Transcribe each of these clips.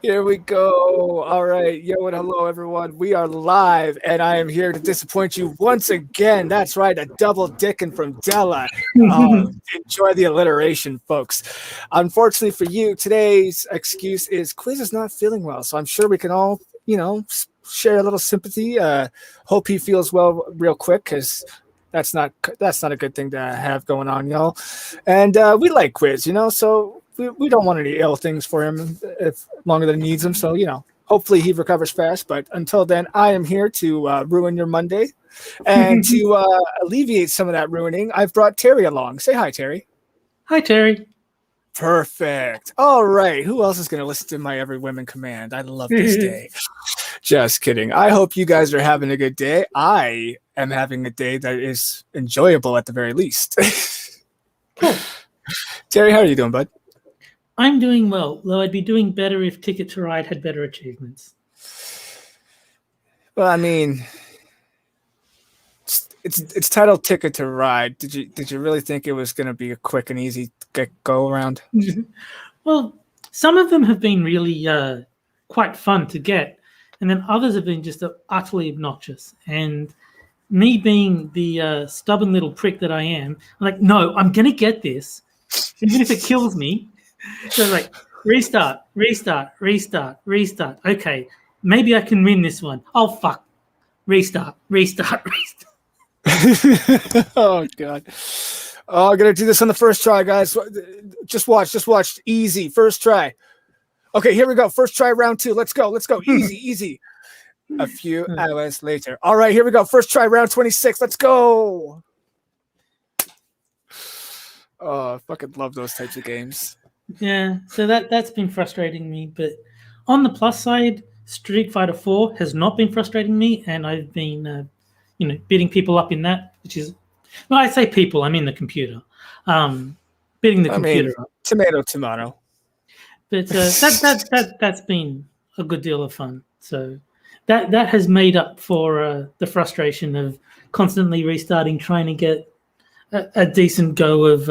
Here we go. All right. Yo and hello, everyone. We are live, and I am here to disappoint you once again. That's right, a double dickin' from Della. Enjoy the alliteration, folks. Unfortunately for you, today's excuse is Quiz is not feeling well, so I'm sure we can all, share a little sympathy. Hope he feels well real quick, because that's not a good thing to have going on, y'all. And we like Quiz, so we don't want any ill things for him if longer than he needs them. So, hopefully he recovers fast. But until then, I am here to ruin your Monday. And to alleviate some of that ruining, I've brought Terry along. Say hi, Terry. Hi, Terry. Perfect. All right. Who else is going to listen to my every women command? I love this day. Just kidding. I hope you guys are having a good day. I am having a day that is enjoyable at the very least. Cool. Terry, how are you doing, bud? I'm doing well, though I'd be doing better if Ticket to Ride had better achievements. Well, I mean, it's titled Ticket to Ride. Did you really think it was going to be a quick and easy go around? Well, some of them have been really quite fun to get, and then others have been just utterly obnoxious. And me being the stubborn little prick that I am, I'm like, no, I'm going to get this, even if it kills me. So like, restart. Okay, maybe I can win this one. Oh, fuck. Restart. Oh, God. Oh, I'm going to do this on the first try, guys. Just watch. Easy. First try. Okay, here we go. First try, round 2. Let's go. Easy. A few hours later. All right, here we go. First try, round 26. Let's go. Oh, I fucking love those types of games. Yeah, so that's been frustrating me. But on the plus side, Street Fighter 4 has not been frustrating me, and I've been, beating people up in that, which is, well, I say people, I mean the computer. Beating the computer up. Tomato. But that's been a good deal of fun. So that has made up for the frustration of constantly restarting, trying to get a decent go of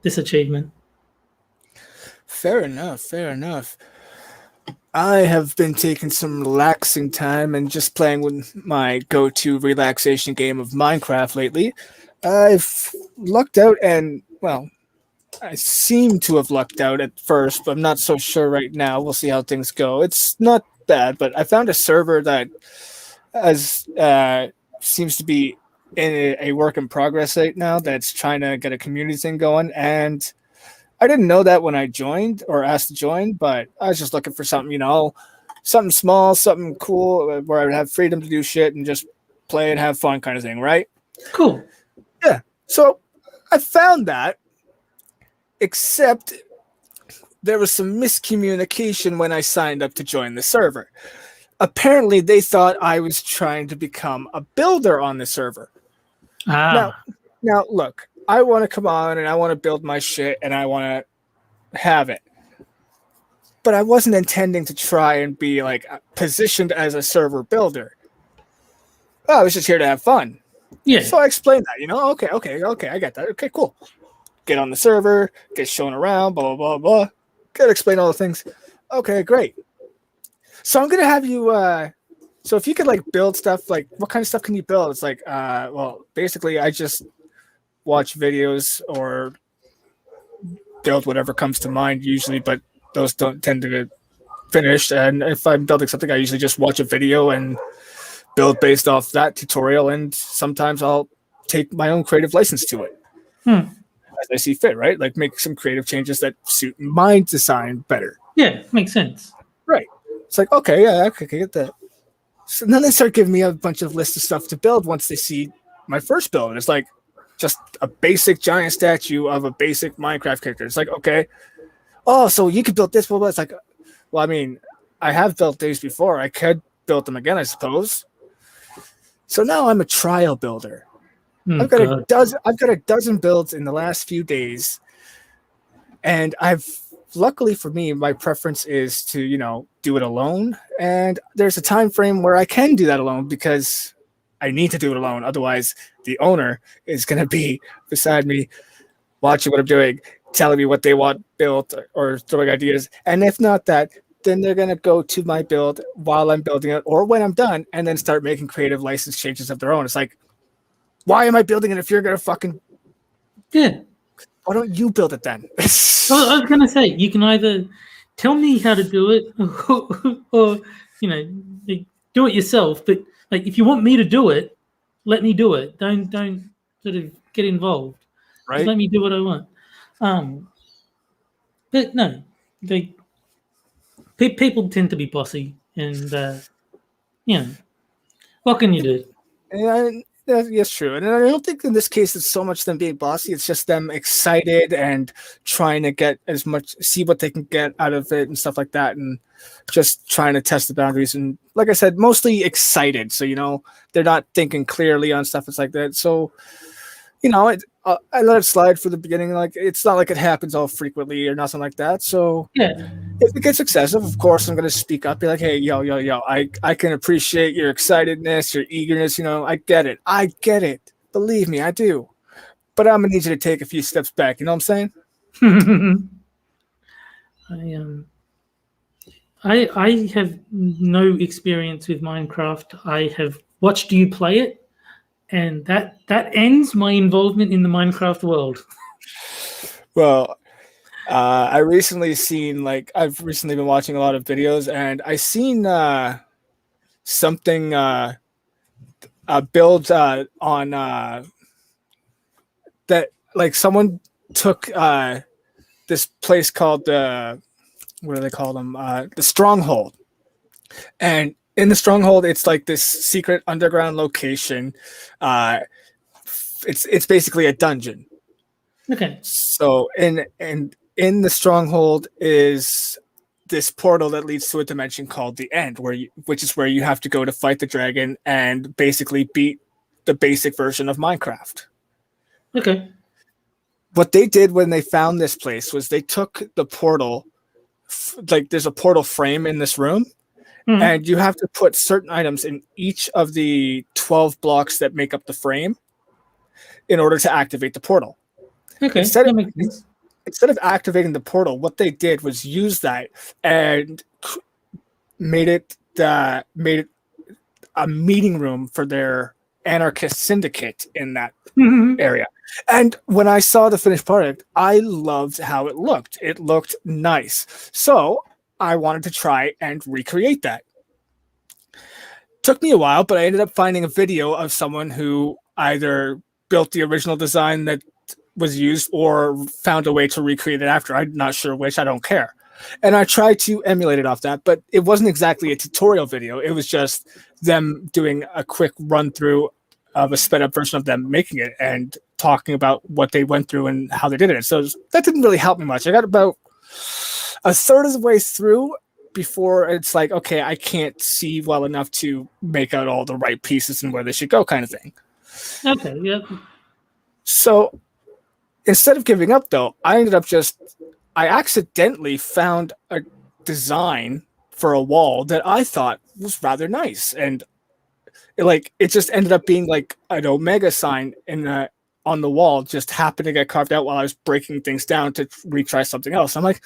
this achievement. Fair enough. I have been taking some relaxing time and just playing with my go-to relaxation game of Minecraft lately. I've lucked out and, well, I seem to have lucked out at first, but I'm not so sure right now. We'll see how things go. It's not bad, but I found a server that seems to be in a work in progress right now that's trying to get a community thing going, and I didn't know that when I joined or asked to join, but I was just looking for something, something small, something cool where I would have freedom to do shit and just play and have fun kind of thing, right? Cool. Yeah. So I found that, except there was some miscommunication when I signed up to join the server. Apparently, they thought I was trying to become a builder on the server. Now, look. I want to come on and I want to build my shit and I want to have it. But I wasn't intending to try and be like positioned as a server builder. I was just here to have fun. Yeah. So I explained that, Okay, I got that. Okay, cool. Get on the server, get shown around, blah, blah, blah, blah. Gotta explain all the things. Okay, great. So I'm going to have you, so if you could like build stuff, like what kind of stuff can you build? It's like, basically I just watch videos or build whatever comes to mind usually, but those don't tend to get finished. And if I'm building something, I usually just watch a video and build based off that tutorial. And sometimes I'll take my own creative license to it as I see fit, right? Like make some creative changes that suit my design better. Yeah, makes sense. Right. It's like, okay, yeah, I get that. So then they start giving me a bunch of lists of stuff to build once they see my first build. It's like, just a basic giant statue of a basic Minecraft character. It's like, okay. Oh, so you could build this, blah, blah. It's like, well, I mean, I have built these before. I could build them again, I suppose. So now I'm a trial builder. I've got a dozen builds in the last few days. And luckily for me, my preference is to, do it alone. And there's a time frame where I can do that alone because I need to do it alone. Otherwise, the owner is going to be beside me, watching what I'm doing, telling me what they want built or throwing ideas. And if not that, then they're gonna go to my build while I'm building it, or when I'm done, and then start making creative license changes of their own. It's like, why am I building it if you're gonna fucking? Yeah. Why don't you build it then? Well, I was gonna say you can either tell me how to do it, or like, do it yourself. But like, if you want me to do it, let me do it. Don't sort of get involved. Right? Just let me do what I want. But no, people tend to be bossy, and what can you do? And that's true. And I don't think in this case it's so much them being bossy. It's just them excited and trying to get as much, see what they can get out of it and stuff like that. And just trying to test the boundaries. And like I said, mostly excited. So, they're not thinking clearly on stuff. It's like that. So, I let it slide for the beginning. Like, it's not like it happens all frequently or nothing like that. So Yeah. if it gets excessive, of course, I'm going to speak up, be like, hey, yo, I can appreciate your excitedness, your eagerness. I get it. Believe me, I do. But I'm going to need you to take a few steps back. You know what I'm saying? I have no experience with Minecraft. I have watched you play it, and that ends my involvement in the Minecraft world. Well, I've recently been watching a lot of videos, and I seen something build on that, like, someone took this place called what do they call them? The Stronghold. And in the Stronghold, it's like this secret underground location. It's basically a dungeon. Okay. So in the Stronghold is this portal that leads to a dimension called the End, which is where you have to go to fight the dragon and basically beat the basic version of Minecraft. Okay. What they did when they found this place was they took the portal, like there's a portal frame in this room, and you have to put certain items in each of the 12 blocks that make up the frame in order to activate the portal. Okay, Instead of activating the portal, what they did was use that and made it a meeting room for their anarchist syndicate in that area. And when I saw the finished product, I loved how it looked. It looked nice. So I wanted to try and recreate that. Took me a while, but I ended up finding a video of someone who either built the original design that was used or found a way to recreate it after. I'm not sure which. I don't care. And I tried to emulate it off that, but it wasn't exactly a tutorial video. It was just them doing a quick run through of a sped up version of them making it and talking about what they went through and how they did it. So that didn't really help me much. I got about a third of the way through before it's like, okay, I can't see well enough to make out all the right pieces and where they should go, kind of thing. Okay, yeah. So instead of giving up, though, I accidentally found a design for a wall that I thought was rather nice. And it just ended up being like an omega sign on the wall, just happened to get carved out while I was breaking things down to retry something else. I'm like,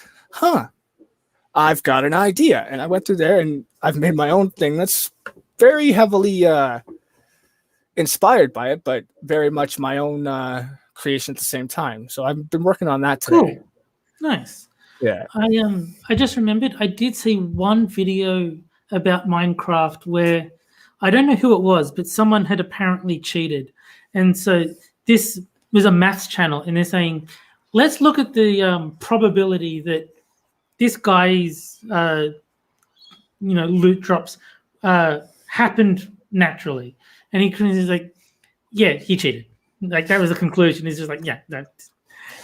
I've got an idea. And I went through there and I've made my own thing that's very heavily inspired by it, but very much my own creation at the same time. So I've been working on that today. Cool. Nice. Yeah. I just remembered I did see one video about Minecraft where I don't know who it was, but someone had apparently cheated. And so this was a maths channel, and they're saying, let's look at the probability that this guy's loot drops happened naturally. And he's like, yeah, he cheated. Like, that was the conclusion. He's just like, yeah,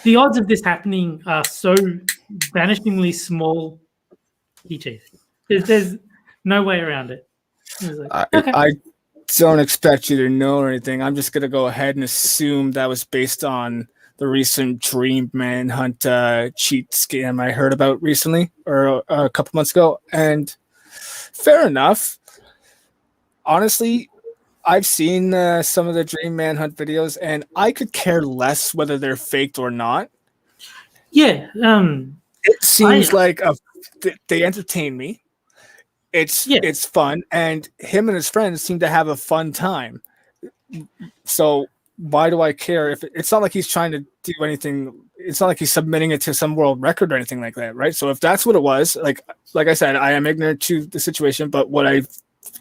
the odds of this happening are so vanishingly small. He cheated. There's no way around it. Like, okay. I don't expect you to know or anything. I'm just gonna go ahead and assume that was based on the recent Dream Manhunt cheat scam I heard about recently, or a couple months ago. And fair enough. Honestly, I've seen some of the Dream Manhunt videos, and I could care less whether they're faked or not. Yeah. It seems like they entertain me. It's fun, and him and his friends seem to have a fun time. So why do I care if it's not like he's trying to do anything? It's not like he's submitting it to some world record or anything like that, right? So if that's what it was, like I said, I am ignorant to the situation, but what I've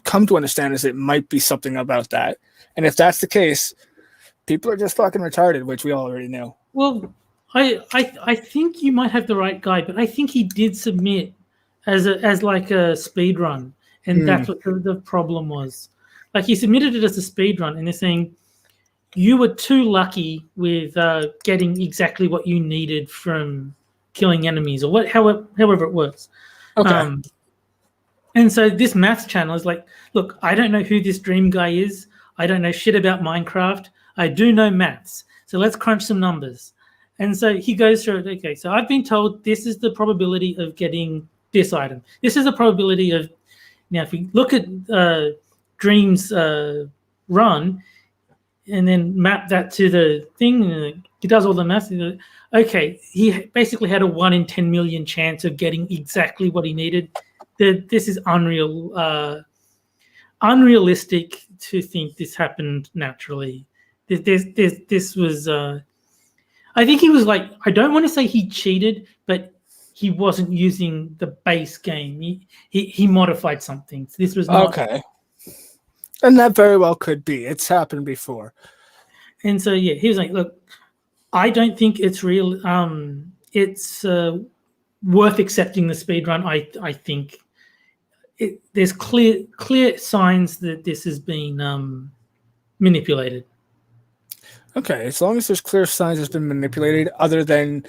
come to understand is it might be something about that. And if that's the case, people are just fucking retarded, which we all already knew. Well, I think you might have the right guy, but I think he did submit as like a speed run, and that's what the problem was. Like, he submitted it as a speed run, and they're saying you were too lucky with getting exactly what you needed from killing enemies, or however it works. Okay. And so this maths channel is like, look, I don't know who this dream guy is. I don't know shit about Minecraft. I do know maths. So let's crunch some numbers. And so he goes through it. Okay, so I've been told this is the probability of getting this item. This is the probability of, now if we look at Dream's run and then map that to the thing, he does all the maths. Okay, he basically had a 1 in 10 million chance of getting exactly what he needed. This is unrealistic to think this happened naturally. This was, I think he was like, I don't want to say he cheated, but he wasn't using the base game. He modified something. So this was not okay. And that very well could be. It's happened before. And so yeah, he was like, look, I don't think it's real. It's worth accepting the speed run. I think there's clear signs that this has been manipulated. Okay, as long as there's clear signs it's been manipulated, other than,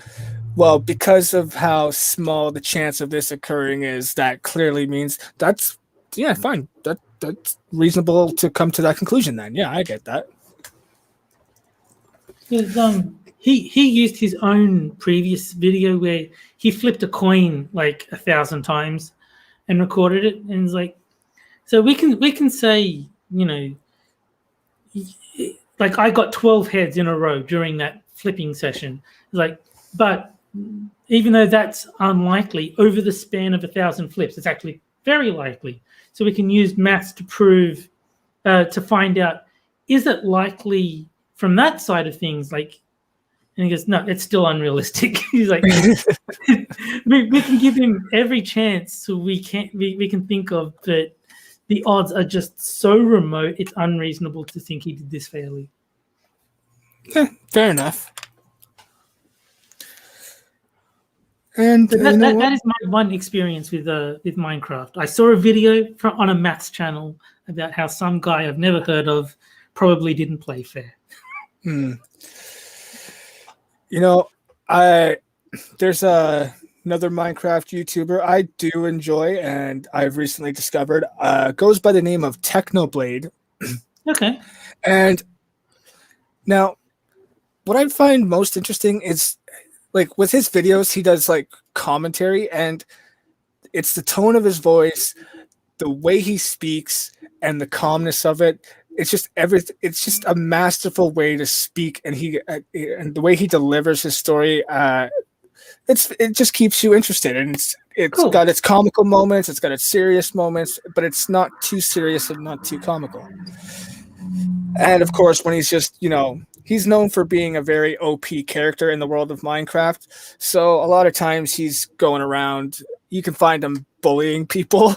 well, because of how small the chance of this occurring is, that clearly means that's, yeah, fine. That's reasonable to come to that conclusion then. Yeah, I get that. He used his own previous video where he flipped a coin like 1,000 times and recorded it, and it's like, so we can say, you know, like I got 12 heads in a row during that flipping session. Like, but even though that's unlikely, over the span of 1,000 flips, it's actually very likely. So we can use maths to prove, to find out, is it likely from that side of things? Like, and he goes, no, it's still unrealistic. He's like, we can give him every chance, so we can think of that. The odds are just so remote, it's unreasonable to think he did this fairly. Yeah, fair enough. And so that is my one experience with Minecraft. I saw a video on a maths channel about how some guy I've never heard of probably didn't play fair. You know, there's another Minecraft YouTuber I do enjoy, and I've recently discovered, goes by the name of Technoblade. Okay. And now, what I find most interesting is, like, with his videos, he does like commentary, and it's the tone of his voice, the way he speaks, and the calmness of it. It's just everything. It's just a masterful way to speak, and and the way he delivers his story. It just keeps you interested, and it's cool. Got its comical moments, it's got its serious moments, but it's not too serious and not too comical. And of course, when he's just, you know, he's known for being a very OP character in the world of Minecraft. So a lot of times he's going around, you can find him bullying people.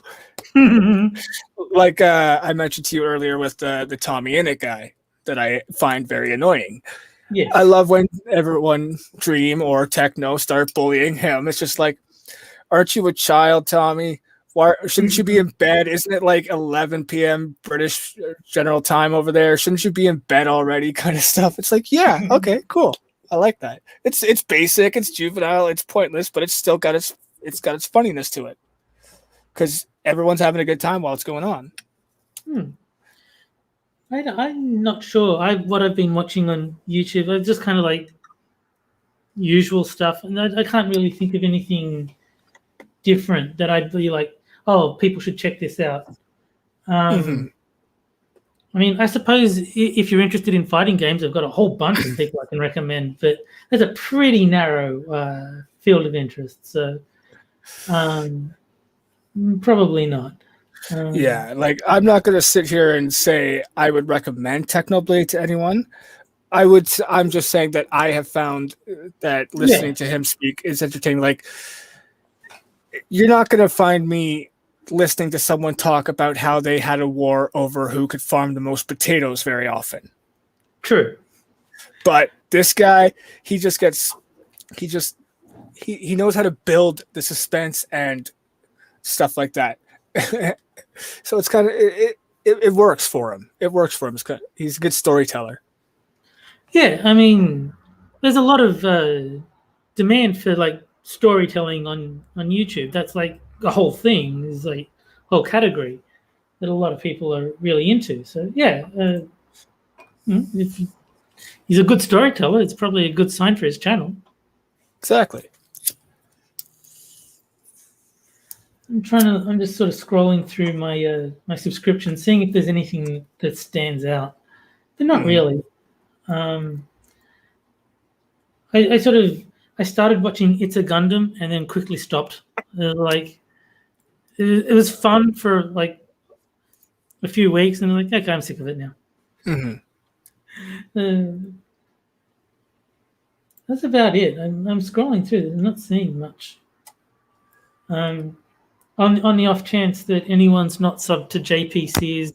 Like I mentioned to you earlier with the Tommy Innit guy that I find very annoying. Yes. I love when everyone, Dream or Techno, start bullying him. It's just like, aren't you a child, Tommy? Why shouldn't you be in bed? Isn't it like 11 p.m. British General Time over there? Shouldn't you be in bed already? Kind of stuff. It's like, yeah, okay, cool. I like that. It's basic, it's juvenile, it's pointless, but it's still got its funniness to it, because everyone's having a good time while it's going on. I'm not sure. What I've been watching on YouTube, I've just kind of like usual stuff, and I can't really think of anything different that I'd be like, oh, people should check this out. I mean, I suppose if you're interested in fighting games, I've got a whole bunch of people I can recommend, but there's a pretty narrow field of interest, so probably not. Yeah, like I'm not going to sit here and say I would recommend Technoblade to anyone. I'm just saying that I have found that listening to him speak is entertaining. Like, you're not going to find me listening to someone talk about how they had a war over who could farm the most potatoes very often. True. But this guy, he knows how to build the suspense and stuff like that. So it's kind of, it works for him. It works for him. He's a good storyteller. Yeah, I mean, there's a lot of demand for like storytelling on YouTube. That's like the whole thing, is like whole category that a lot of people are really into. So yeah, if he's a good storyteller, it's probably a good sign for his channel. Exactly. I'm just sort of scrolling through my my subscriptions, seeing if there's anything that stands out. But not really. I started watching It's a Gundam and then quickly stopped. Like it was fun for like a few weeks, and I'm like, okay, I'm sick of it now. That's about it. I'm scrolling through. I'm not seeing much. On the off chance that anyone's not subbed to JPC's,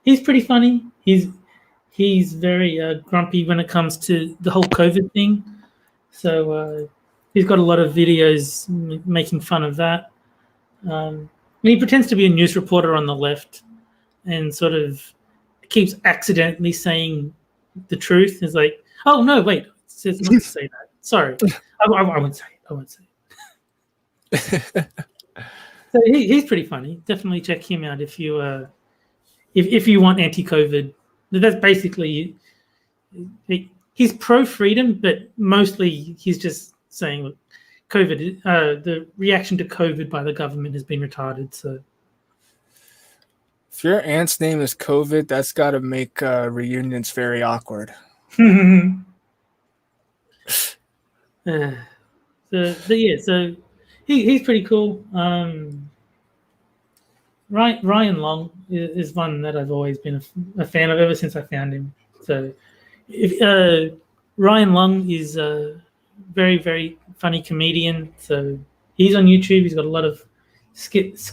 he's pretty funny. He's very grumpy when it comes to the whole COVID thing. So he's got a lot of videos making fun of that. And he pretends to be a news reporter on the left and sort of keeps accidentally saying the truth. He's like, oh, no, wait, it says not to say that. Sorry. I won't say it. I won't say it. So he's pretty funny. Definitely check him out if you want anti-COVID. That's basically, he's pro-freedom, but mostly he's just saying COVID. The reaction to COVID by the government has been retarded. So if your aunt's name is COVID, that's got to make reunions very awkward. So he's pretty cool. Ryan Long is one that I've always been a fan of ever since I found him. So if Ryan Long is a very, very funny comedian. So he's on YouTube. He's got a lot of skits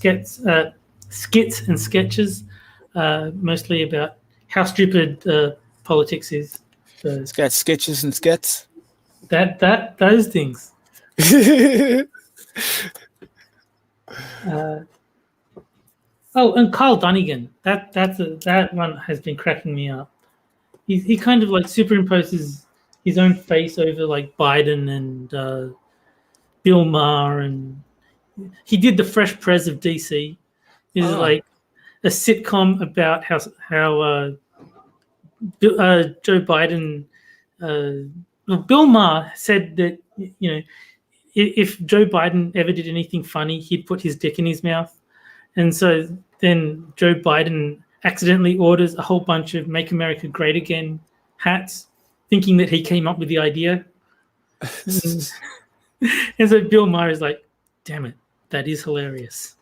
and sketches, mostly about how stupid politics is. So it's got sketches and skits. Those things. And Kyle Dunnigan. That one has been cracking me up. He kind of like superimposes his own face over like Biden and Bill Maher, and he did the Fresh Prez of DC. It's like a sitcom about how Joe Biden. Bill Maher said that if Joe Biden ever did anything funny, he'd put his dick in his mouth, and so then Joe Biden accidentally orders a whole bunch of "Make America Great Again" hats, thinking that he came up with the idea. And so Bill Maher is like, "Damn it, that is hilarious."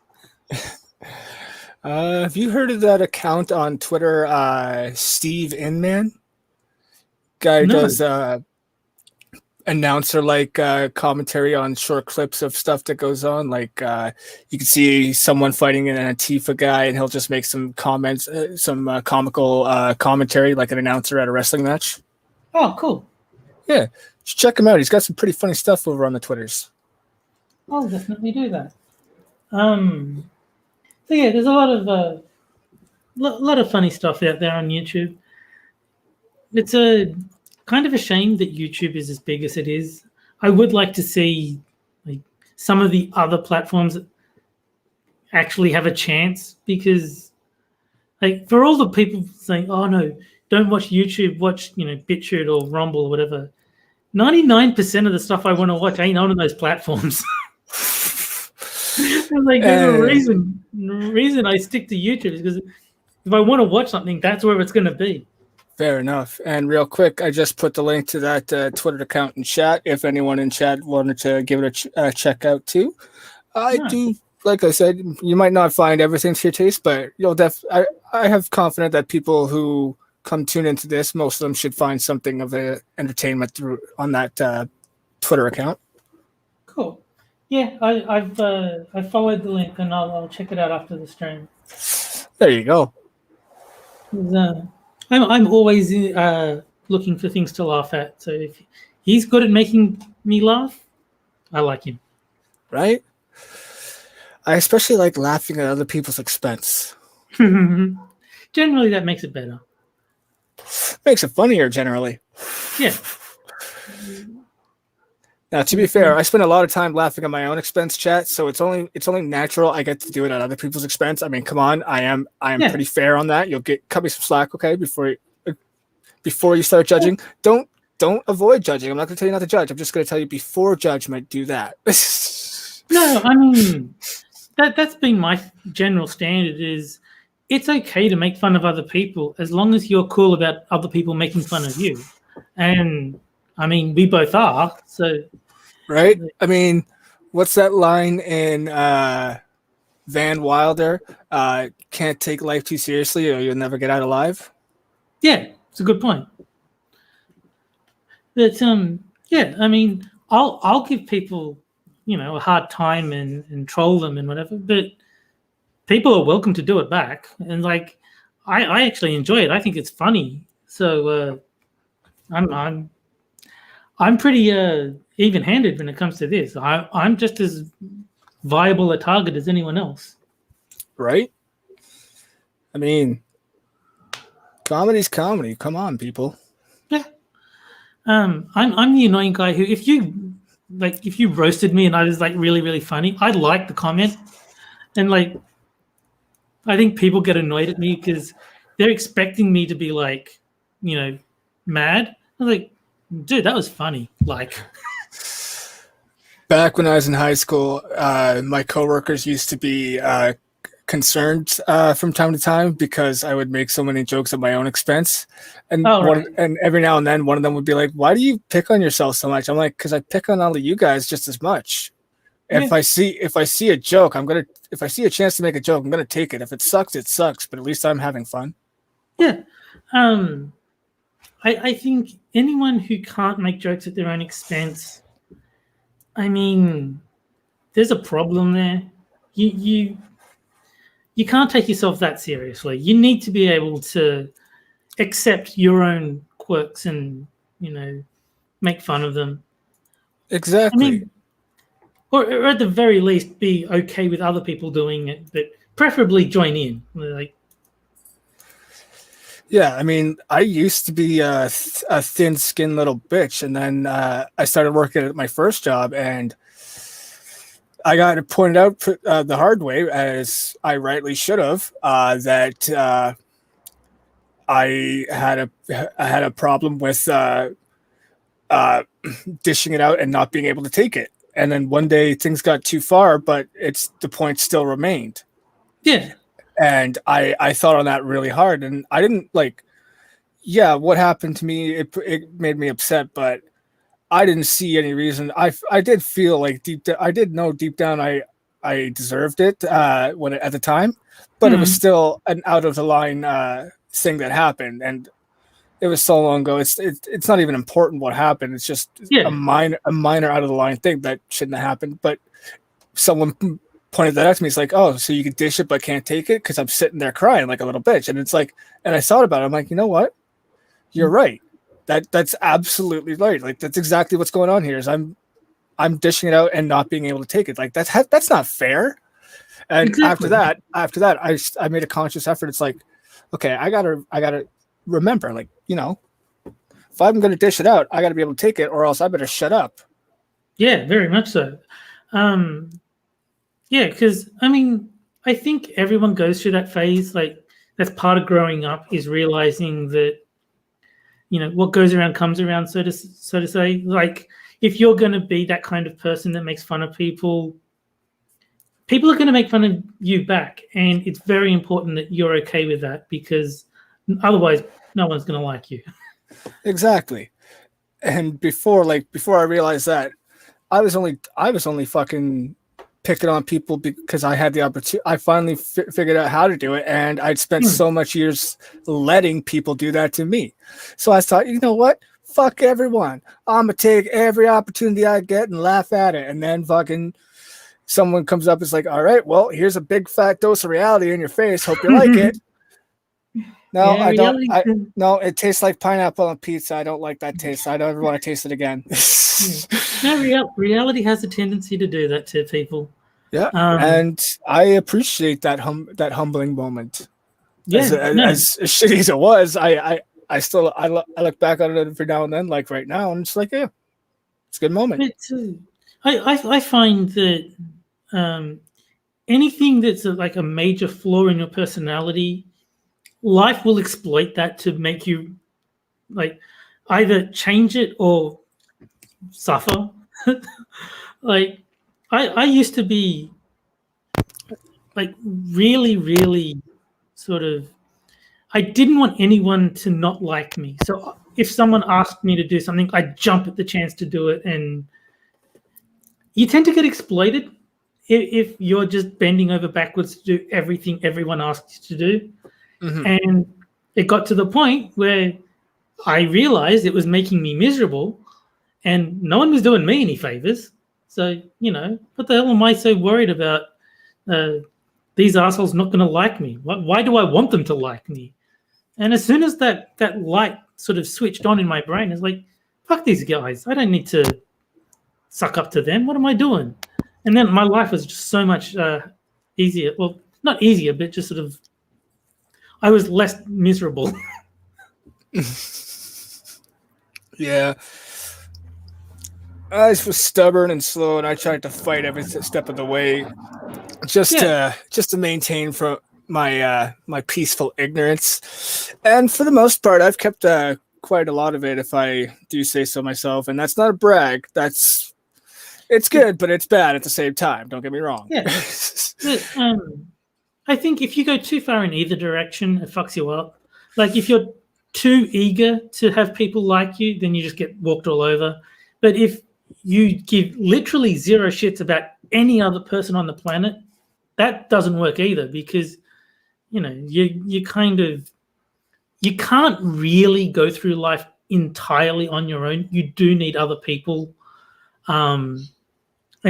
Have you heard of that account on Twitter, Steve Inman? Guy does announcer like commentary on short clips of stuff that goes on. Like you can see someone fighting an Antifa guy, and he'll just make some comments, some comical commentary, like an announcer at a wrestling match. Oh, cool. Yeah, just check him out. He's got some pretty funny stuff over on the Twitters. I'll definitely do that. So yeah, there's a lot of funny stuff out there on YouTube. It's a kind of a shame that YouTube is as big as it is. I would like to see like some of the other platforms actually have a chance, because like for all the people saying, "Oh no, don't watch YouTube, watch BitChute or Rumble or whatever," 99% of the stuff I want to watch ain't on those platforms. Like there's a reason I stick to YouTube is because if I want to watch something, that's where it's going to be. Fair enough. And real quick, I just put the link to that Twitter account in chat. If anyone in chat wanted to give it a check out too, I do. Like I said, you might not find everything to your taste, but you'll I have confidence that people who come tune into this, most of them should find something of entertainment on that Twitter account. Cool. Yeah, I've followed the link, and I'll check it out after the stream. There you go. I'm always looking for things to laugh at. So if he's good at making me laugh, I like him. Right? I especially like laughing at other people's expense. Generally, that makes it better. Makes it funnier, generally. Yeah. Now, to be fair, I spend a lot of time laughing at my own expense, chat. So it's only natural I get to do it at other people's expense. I mean, come on, I am pretty fair on that. You'll cut me some slack, okay? Before you start judging, don't avoid judging. I'm not going to tell you not to judge. I'm just going to tell you before judgment, do that. No, I mean that's been my general standard. Is it's okay to make fun of other people as long as you're cool about other people making fun of you, and I mean we both are. So. Right? I mean, what's that line in Van Wilder? Can't take life too seriously or you'll never get out alive. Yeah, it's a good point. But yeah, I mean, I'll give people, a hard time and troll them and whatever, but people are welcome to do it back. And like I actually enjoy it. I think it's funny. So I'm pretty even-handed when it comes to this. I'm just as viable a target as anyone else. Right? I mean, comedy's comedy. Come on, people. Yeah. I'm the annoying guy who, if you roasted me and I was like really, really funny, I'd like the comment. And like, I think people get annoyed at me because they're expecting me to be like, mad. I'm like, dude, that was funny. Like, back when I was in high school, my coworkers used to be concerned from time to time because I would make so many jokes at my own expense, and and every now and then one of them would be like, "Why do you pick on yourself so much?" I'm like, "Because I pick on all of you guys just as much. Yeah. If I see a joke, if I see a chance to make a joke, I'm gonna take it. If it sucks, it sucks. But at least I'm having fun." Yeah. I think anyone who can't make jokes at their own expense, I mean, there's a problem there. You can't take yourself that seriously. You need to be able to accept your own quirks and, make fun of them. Exactly. I mean, or at the very least, be okay with other people doing it, but preferably join in. Like, yeah, I mean, I used to be a thin-skinned little bitch, and then I started working at my first job, and I got it pointed out the hard way, as I rightly should have, that I had a problem with dishing it out and not being able to take it. And then one day things got too far, but the point still remained. Yeah. And I thought on that really hard, and I didn't what happened to me, it made me upset, but I didn't see any reason. I did feel like I did know deep down I deserved it at the time, but it was still an out of the line thing that happened, and it was so long ago. It's not even important what happened. It's just a minor out of the line thing that shouldn't have happened. But someone pointed that out to me. It's like, oh, so you can dish it but can't take it because I'm sitting there crying like a little bitch. And it's like, and I thought about it. I'm like, you know what? You're right. That's absolutely right. Like that's exactly what's going on here. Is I'm dishing it out and not being able to take it. Like that's not fair. And after that, I made a conscious effort. It's like, okay, I gotta remember, like, if I'm gonna dish it out, I gotta be able to take it, or else I better shut up. Yeah, very much so. Yeah, because I mean, I think everyone goes through that phase. Like that's part of growing up, is realizing that what goes around comes around, so to say. Like if you're going to be that kind of person that makes fun of people, people are going to make fun of you back, and it's very important that you're okay with that, because otherwise no one's going to like you. Exactly. And before I realized that, I was only fucking picking on people because I had the opportunity. I finally figured out how to do it, and I'd spent so much years letting people do that to me. So I thought, you know what? Fuck everyone. I'm gonna take every opportunity I get and laugh at it. And then fucking someone comes up, it's like, all right, well, here's a big fat dose of reality in your face. Hope you like it. No, Yeah, I don't. No, it tastes like pineapple on pizza. I don't like that taste. I don't ever want to taste it again. No, reality has a tendency to do that to people. Yeah, and I appreciate that humbling moment. Yeah, as shitty as it was, I look back on it every now and then, like right now, and it's like, yeah, it's a good moment. I find that anything that's like a major flaw in your personality, life will exploit that to make you like either change it or suffer. Like I used to be like really, really sort of, I didn't want anyone to not like me. So if someone asked me to do something, I'd jump at the chance to do it. And you tend to get exploited if you're just bending over backwards to do everything everyone asks you to do. Mm-hmm. And it got to the point where I realized it was making me miserable, and no one was doing me any favors. So, what the hell am I so worried about these assholes not going to like me? Why do I want them to like me? And as soon as that light sort of switched on in my brain, it's like, fuck these guys. I don't need to suck up to them. What am I doing? And then my life was just so much easier. Well, not easier, but just sort of, I was less miserable. Yeah. I was stubborn and slow, and I tried to fight every step of the way, just to maintain from my peaceful ignorance. And for the most part, I've kept quite a lot of it, if I do say so myself. And that's not a brag. It's good, but it's bad at the same time. Don't get me wrong. Yeah. I think if you go too far in either direction, it fucks you up. Like if you're too eager to have people like you, then you just get walked all over. But if you give literally zero shits about any other person on the planet, that doesn't work either, because you can't really go through life entirely on your own. You do need other people, and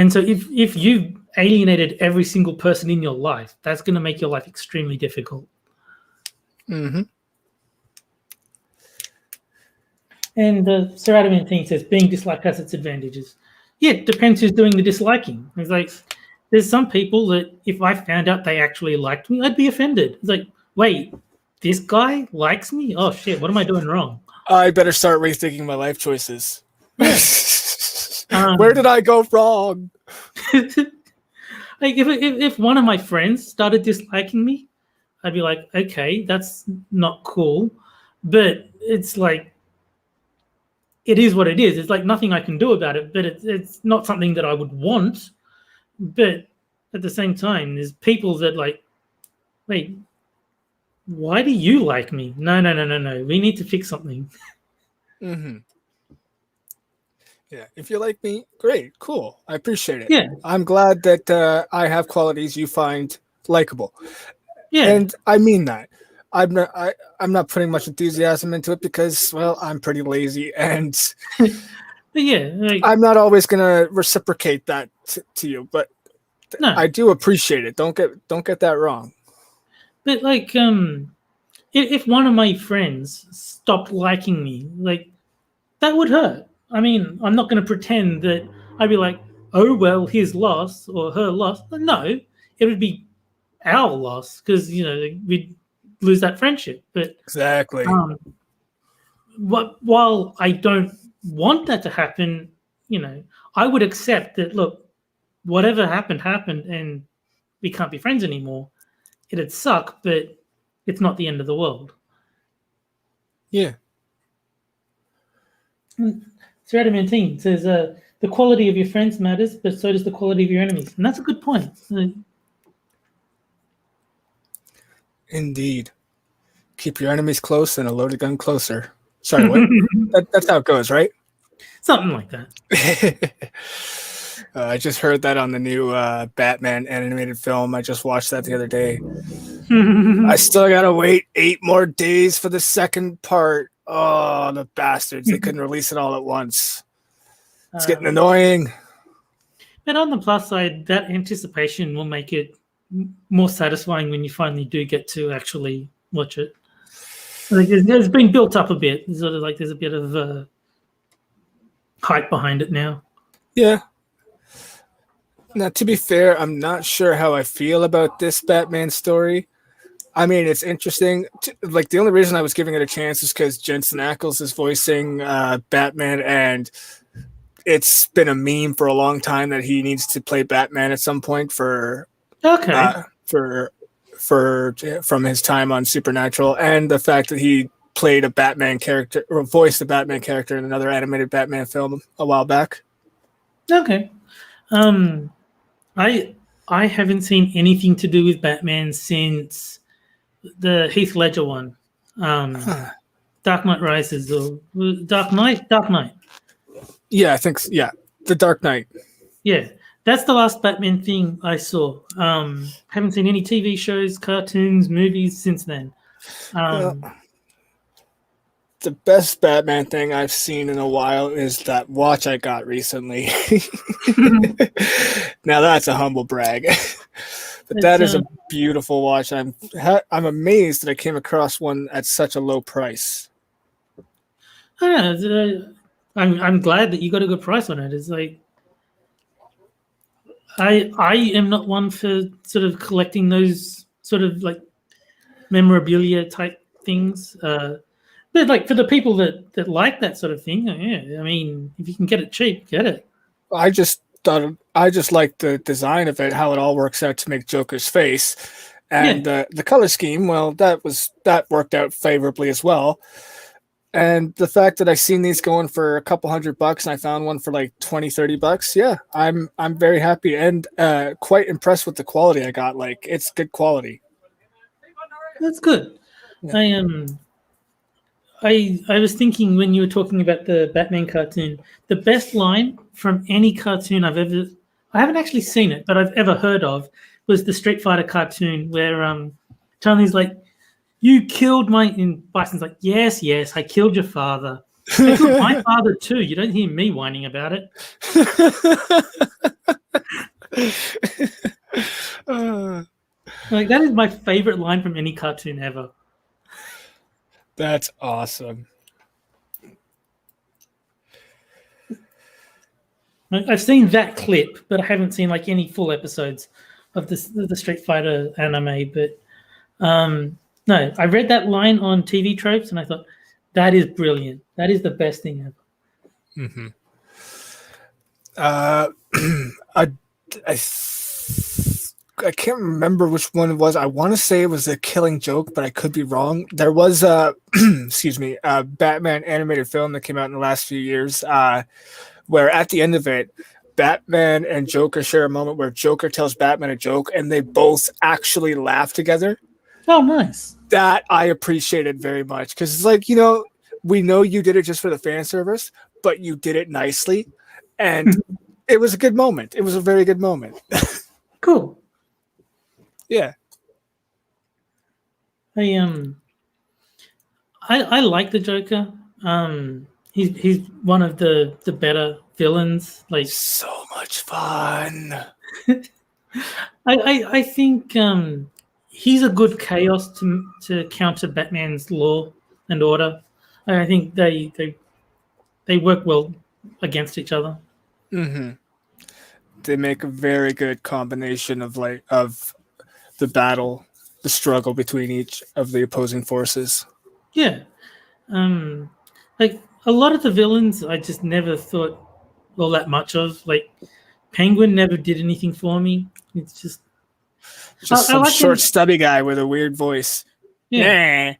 so if you've alienated every single person in your life, that's going to make your life extremely difficult. Mm-hmm. And Sir Adamantine says, being disliked has its advantages. Yeah, it depends who's doing the disliking. It's like, there's some people that if I found out they actually liked me, I'd be offended. It's like, wait, this guy likes me? Oh, shit, what am I doing wrong? I better start rethinking my life choices. Where did I go wrong? Like if one of my friends started disliking me, I'd be like, okay, that's not cool. But it's like, it is what it is. It's like nothing I can do about it, but it's not something that I would want. But at the same time, there's people that like, wait, why do you like me? No. We need to fix something. Mm-hmm. Yeah, if you like me, great, cool. I appreciate it. Yeah. I'm glad that I have qualities you find likable. Yeah. And I mean that. I'm not putting much enthusiasm into it because, well, I'm pretty lazy, and I'm not always gonna reciprocate that to you. But I do appreciate it. Don't get that wrong. But like, if one of my friends stopped liking me, like that would hurt. I mean, I'm not going to pretend that I'd be like, oh well, his loss or her loss. No, it would be our loss because we'd lose that friendship. But exactly. While I don't want that to happen, I would accept that. Look, whatever happened, and we can't be friends anymore. It'd suck, but it's not the end of the world. Yeah. Sir Adamantine says, the quality of your friends matters, but so does the quality of your enemies. And that's a good point. Indeed. Keep your enemies close and a loaded gun closer. Sorry, what? That's how it goes, right? Something like that. I just heard that on the new Batman animated film. I just watched that the other day. I still gotta wait 8 more days for the second part. Oh, the bastards. They couldn't release it all at once. It's getting annoying. But on the plus side, that anticipation will make it more satisfying when you finally do get to actually watch it. Like it's been built up a bit. It's sort of like there's a bit of hype behind it now. Yeah. Now, to be fair, I'm not sure how I feel about this Batman story. I mean, it's interesting. Like, the only reason I was giving it a chance is because Jensen Ackles is voicing Batman, and it's been a meme for a long time that he needs to play Batman at some point from his time on Supernatural, and the fact that he played a Batman character or voiced a Batman character in another animated Batman film a while back. Okay. I haven't seen anything to do with Batman since the Heath Ledger one. Dark Knight Rises or Dark Knight. Yeah, I think so. Yeah, The Dark Knight. Yeah, that's the last Batman thing I saw. Haven't seen any TV shows, cartoons, movies since then. The best Batman thing I've seen in a while is that watch I got recently. Now that's a humble brag. But that is a beautiful watch. I'm amazed that I came across one at such a low price. I'm glad that you got a good price on it. It's like I am not one for sort of collecting those sort of like memorabilia type things. But like for the people that like that sort of thing, yeah, I mean, if you can get it cheap, get it. I just liked the design of it, how it all works out to make Joker's face, and the color scheme. Well, that worked out favorably as well. And the fact that I seen these going for a couple $100 and I found one for like $20-$30, yeah, I'm very happy and quite impressed with the quality I got. Like, it's good quality. That's good. Yeah. I was thinking when you were talking about the Batman cartoon, the best line from any cartoon I haven't actually seen it, but I've ever heard of, was the Street Fighter cartoon where Tony's like, "You killed my," and Bison's like, yes, I killed your father. I killed my father too. You don't hear me whining about it. Like, that is my favorite line from any cartoon ever. That's awesome. I've seen that clip, but I haven't seen like any full episodes of the Street Fighter anime. But no, I read that line on TV Tropes, and I thought, that is brilliant. That is the best thing ever. Mm-hmm. I can't remember which one it was. I want to say it was The Killing Joke, but I could be wrong. There was a Batman animated film that came out in the last few years, where at the end of it, Batman and Joker share a moment where Joker tells Batman a joke, and they both actually laugh together. Oh, nice. That I appreciated very much, because it's like, we know you did it just for the fan service, but you did it nicely, and it was a good moment. It was a very good moment. Cool. Yeah. I like the Joker. He's one of the better villains. Like, so much fun. I think he's a good chaos to counter Batman's law and order. I think they work well against each other. Mm-hmm. They make a very good combination of the battle, the struggle between each of the opposing forces. Yeah. Like, a lot of the villains I just never thought all that much of. Like, Penguin never did anything for me. It's just some like short, stubby guy with a weird voice. Yeah.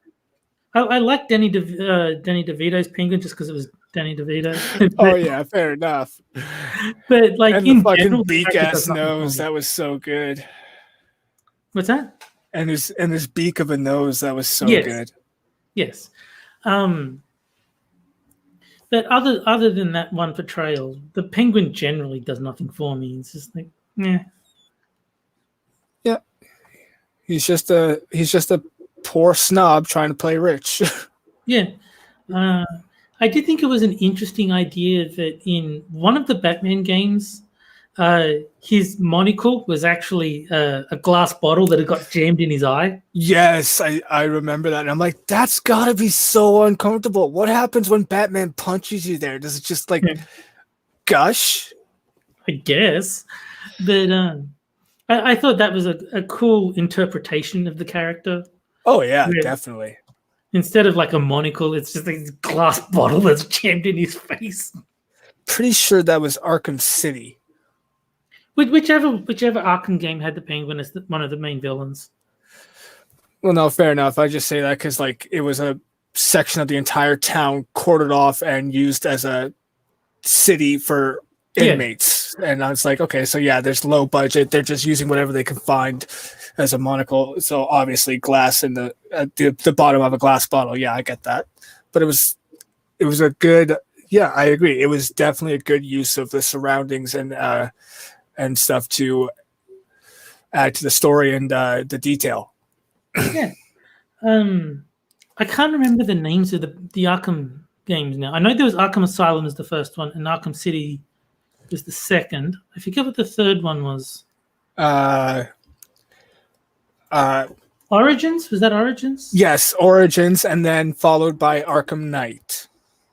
I like Danny DeVito's Penguin just because it was Danny DeVito. Oh yeah, fair enough. But like And the in fucking general, the beak character ass does nothing for nose, me. that was so good. What's that? And his beak of a nose, that was so Yes. good. Yes. But other than that one portrayal, the Penguin generally does nothing for me. It's just like, yeah. Yeah. He's just a poor snob trying to play rich. Yeah. I did think it was an interesting idea that in one of the Batman games, his monocle was actually a glass bottle that had got jammed in his eye. Yes, I remember that. And I'm like, that's gotta be so uncomfortable. What happens when Batman punches you there? Does it just like gush? I guess. But I thought that was a cool interpretation of the character. Oh yeah, Yeah. definitely. Instead of like a monocle, it's just like this glass bottle that's jammed in his face. Pretty sure that was Arkham City. Whichever Arkham game had the Penguin as one of the main villains. Well, no, fair enough. I just say that because like it was a section of the entire town quartered off and used as a city for inmates. And I was like, okay, so yeah, there's low budget. They're just using whatever they can find as a monocle. So obviously glass in the bottom of a glass bottle. Yeah, I get that. But it was a good, yeah, I agree. It was definitely a good use of the surroundings and stuff to add to the story and the detail. Yeah. I can't remember the names of the Arkham games now. I know there was Arkham Asylum as the first one and Arkham City was the second. I forget what the third one was. Origins? Was that Origins? Yes, Origins, and then followed by Arkham Knight.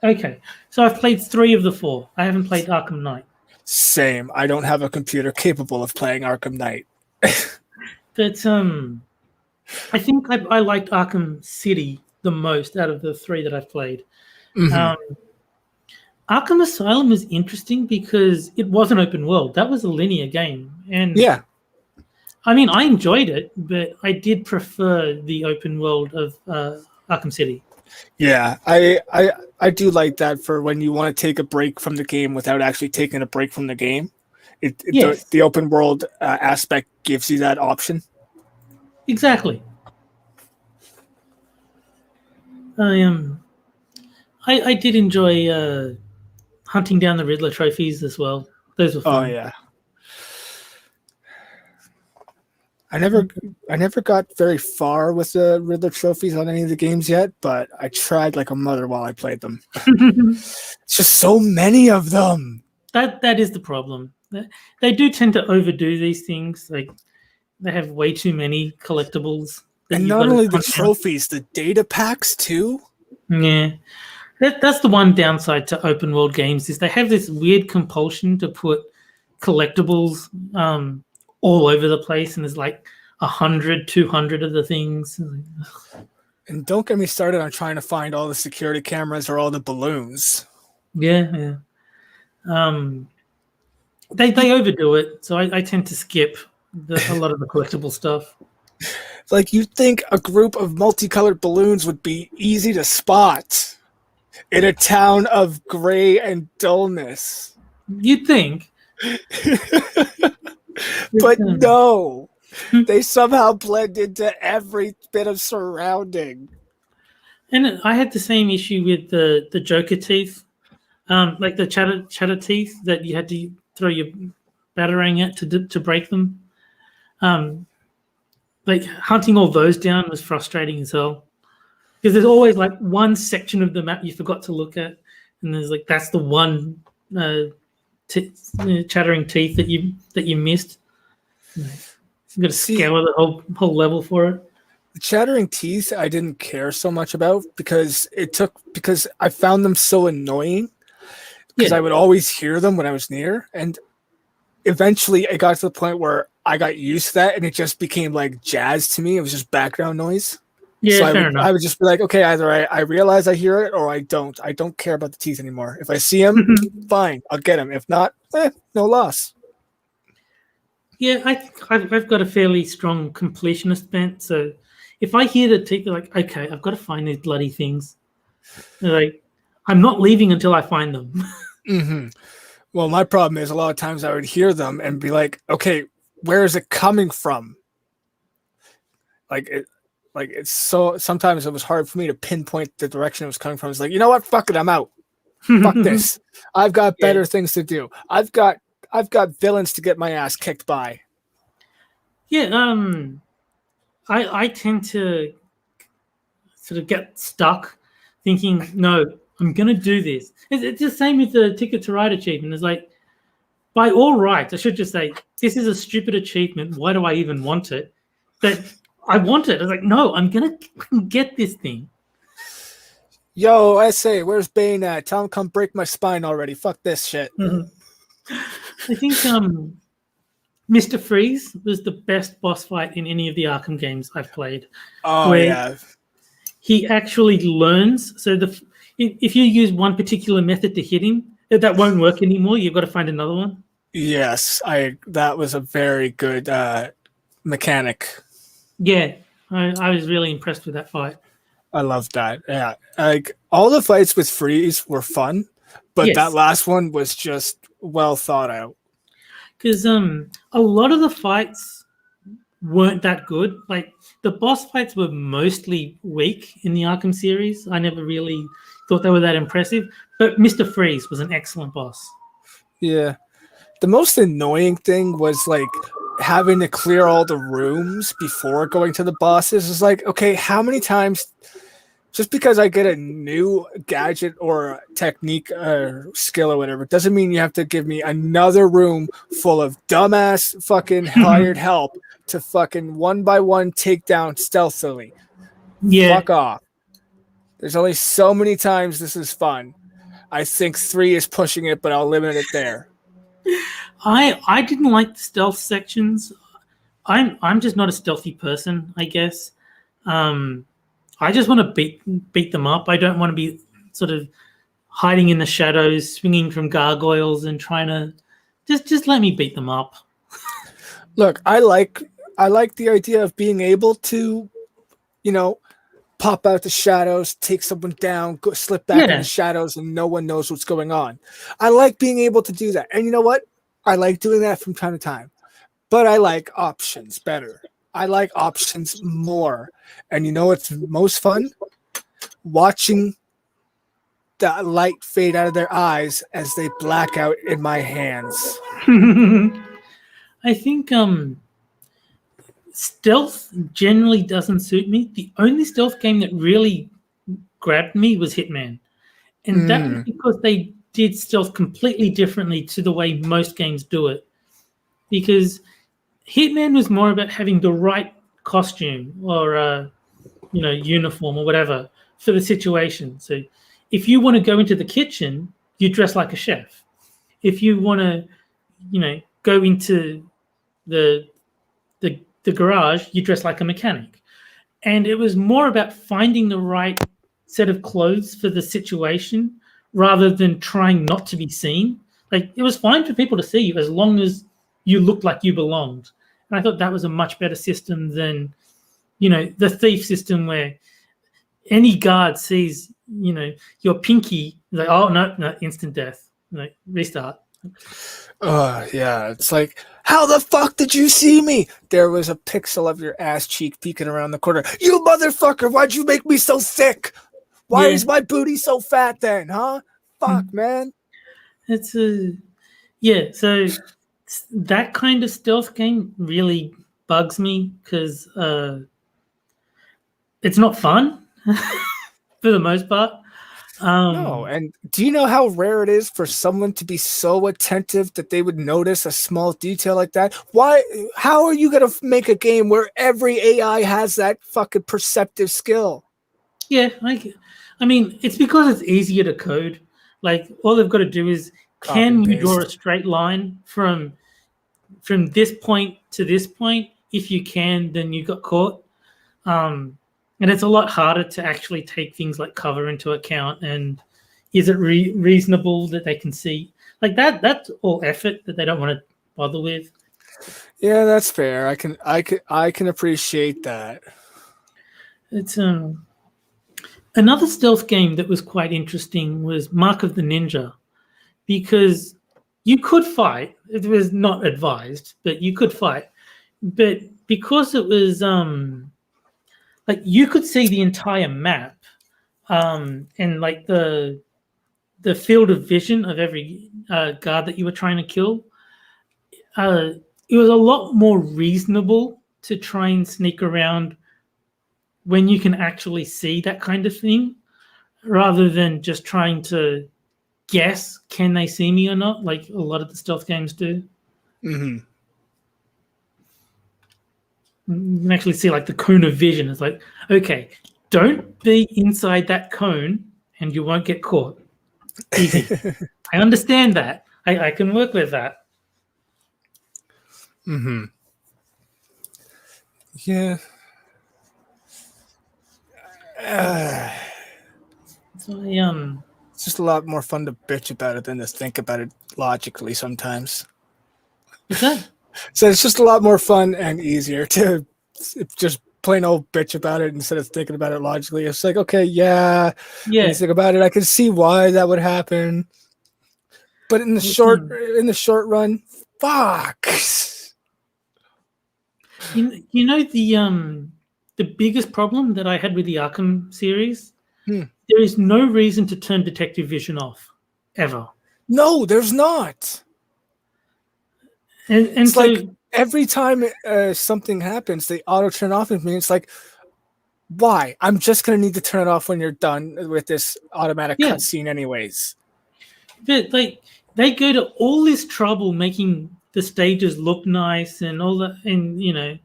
Okay. So I've played 3 of the 4. I haven't played Arkham Knight. Same. I don't have a computer capable of playing Arkham Knight. But I think I liked Arkham City the most out of the 3 that I've played. Mm-hmm. Arkham Asylum was interesting because it wasn't open world. That was a linear game. And yeah. I mean, I enjoyed it, but I did prefer the open world of Arkham City. Yeah, I do like that for when you want to take a break from the game without actually taking a break from the game. Yes. The open world aspect gives you that option. Exactly. I did enjoy hunting down the Riddler trophies as well. Those were fun. Oh yeah. I never got very far with the Riddler trophies on any of the games yet, but I tried like a mother while I played them. It's just so many of them. That is the problem. They do tend to overdo these things. Like they have way too many collectibles. And not only the trophies, the data packs too. Yeah. That's the one downside to open world games is they have this weird compulsion to put collectibles all over the place, and there's like 100, 200 of the things. And don't get me started on trying to find all the security cameras or all the balloons. Yeah. They overdo it, so I tend to skip a lot of the collectible stuff. Like you'd think a group of multicolored balloons would be easy to spot in a town of gray and dullness. You'd think. But no, they somehow blend into every bit of surrounding. And I had the same issue with the Joker teeth, like the chatter teeth that you had to throw your batarang at to break them. Like hunting all those down was frustrating as hell because there's always like one section of the map you forgot to look at, and there's like that's the one chattering teeth that you missed. You got to scour the whole level for it. The chattering teeth I didn't care so much about because I found them so annoying because I would always hear them when I was near, and eventually it got to the point where I got used to that and it just became like jazz to me. It was just background noise. Yeah, so fair enough. I would just be like, okay, either I realize I hear it or I don't. I don't care about the teeth anymore. If I see them, fine, I'll get them. If not, no loss. Yeah, I've got a fairly strong completionist bent. So if I hear the teeth, they're like, okay, I've got to find these bloody things. They're like, I'm not leaving until I find them. Mm-hmm. Well, my problem is a lot of times I would hear them and be like, okay, where is it coming from? It's so sometimes it was hard for me to pinpoint the direction it was coming from. It's like, you know what? Fuck it, I'm out. Fuck this. I've got better things to do. I've got villains to get my ass kicked by. Yeah, I tend to sort of get stuck thinking, no, I'm going to do this. It's the same with the Ticket to Ride achievement. It's like, by all rights, I should just say, this is a stupid achievement. Why do I even want it? But I want it. I was like, no, I'm going to get this thing. Yo, I say, where's Bane at? Tell him come break my spine already. Fuck this shit. I think Mr. Freeze was the best boss fight in any of the Arkham games I've played. Oh, yeah. He actually learns. So if you use one particular method to hit him, that won't work anymore. You've got to find another one. Yes, that was a very good mechanic. Yeah, I was really impressed with that fight. I love that. Yeah, like all the fights with Freeze were fun, but that last one was just well thought out. Because a lot of the fights weren't that good. Like the boss fights were mostly weak in the Arkham series. I never really thought they were that impressive. But Mr. Freeze was an excellent boss. Yeah. The most annoying thing was like having to clear all the rooms before going to the bosses. It's like, okay, how many times just because I get a new gadget or technique or skill or whatever doesn't mean you have to give me another room full of dumbass fucking hired help to fucking one by one take down stealthily. Yeah. Fuck off. There's only so many times this is fun. I think 3 is pushing it, but I'll limit it there. I didn't like the stealth sections. I'm just not a stealthy person, I guess. I just want to beat them up. I don't want to be sort of hiding in the shadows, swinging from gargoyles, and trying to just let me beat them up. Look, I like the idea of being able to, pop out the shadows, take someone down, go slip back in the shadows, and no one knows what's going on. I like being able to do that. And you know what? I like doing that from time to time. But I like options better. I like options more. And you know what's most fun? Watching the light fade out of their eyes as they black out in my hands. I think stealth generally doesn't suit me. The only stealth game that really grabbed me was Hitman. And that was because they did stealth completely differently to the way most games do it. Because Hitman was more about having the right costume or uniform or whatever for the situation. So if you want to go into the kitchen, you dress like a chef. If you want to, go into the garage, you dress like a mechanic. And it was more about finding the right set of clothes for the situation rather than trying not to be seen. Like it was fine for people to see you as long as you looked like you belonged. And I thought that was a much better system than, the thief system where any guard sees, your pinky, like, oh, no, instant death. Like, restart. Yeah, it's like, how the fuck did you see me? There was a pixel of your ass cheek peeking around the corner. You motherfucker, why'd you make me so thick? Why is my booty so fat then, huh? Fuck, man. It's so that kind of stealth game really bugs me because it's not fun for the most part. No, and do you know how rare it is for someone to be so attentive that they would notice a small detail like that? How are you going to make a game where every AI has that fucking perceptive skill? Yeah, I mean, it's because it's easier to code. Like, all they've got to do is, can you draw a straight line from this point to this point? If you can, then you got caught. And it's a lot harder to actually take things like cover into account. And is it reasonable that they can see? Like that's all effort that they don't want to bother with. Yeah, that's fair. I can appreciate that. It's Another stealth game that was quite interesting was Mark of the Ninja, because you could fight. It was not advised, but you could fight. But because it was like you could see the entire map, and like the field of vision of every guard that you were trying to kill, it was a lot more reasonable to try and sneak around when you can actually see that kind of thing, rather than just trying to guess, can they see me or not, like a lot of the stealth games do. Mm-hmm. You can actually see like the cone of vision. It's like, okay, don't be inside that cone and you won't get caught. Easy. I understand that. I can work with that. Mm-hmm. Yeah. So It's just a lot more fun to bitch about it than to think about it logically sometimes. what's that? So it's just a lot more fun and easier to just plain old bitch about it instead of thinking about it logically. It's like, okay, yeah. When you think about it, I can see why that would happen. But in the short run, fuck. You know the biggest problem that I had with the Arkham series? There is no reason to turn detective vision off, ever. No, there's not. And it's so like every time something happens, they auto turn off with me. It's like, why? I'm just gonna need to turn it off when you're done with this automatic cutscene, anyways. But like they go to all this trouble making the stages look nice and all that, and you know,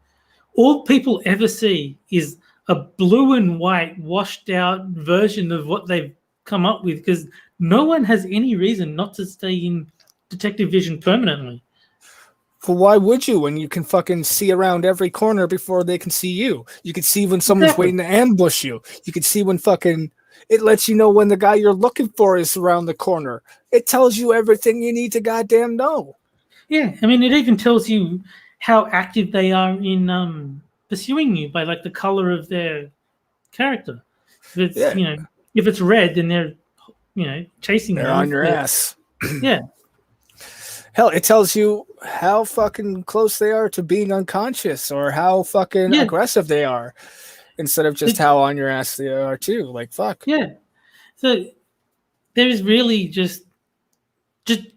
all people ever see is a blue and white washed out version of what they've come up with, because no one has any reason not to stay in detective vision permanently. Well, why would you when you can fucking see around every corner before they can see you? You can see when someone's waiting to ambush you. You can see when fucking... It lets you know when the guy you're looking for is around the corner. It tells you everything you need to goddamn know. Yeah, I mean, it even tells you how active they are in pursuing you by like the color of their character. If it's, you know, if it's red, then they're, you know, chasing you. They're on your ass. Yeah. Hell, it tells you how fucking close they are to being unconscious or how fucking aggressive they are, instead of just how on your ass they are too. Like, fuck. Yeah. So there is really just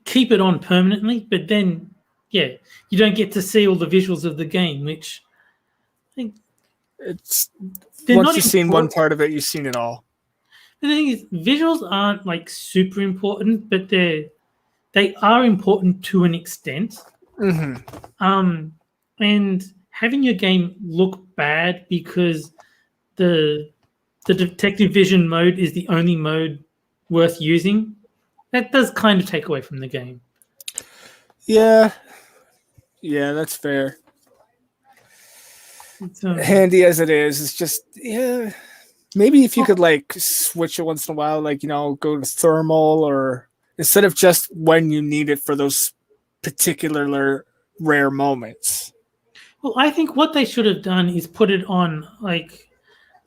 keep it on permanently, but then, yeah, you don't get to see all the visuals of the game, which I think it's once you've seen one part of it, you've seen it all. The thing is, visuals aren't like super important, but they are important to an extent. Mm-hmm. And having your game look bad because the detective vision mode is the only mode worth using, that does kind of take away from the game. Yeah, that's fair. Handy as it is, it's just maybe if you could like switch it once in a while, like, you know, go to thermal, or instead of just when you need it for those particular rare moments. Well, I think what they should have done is put it on like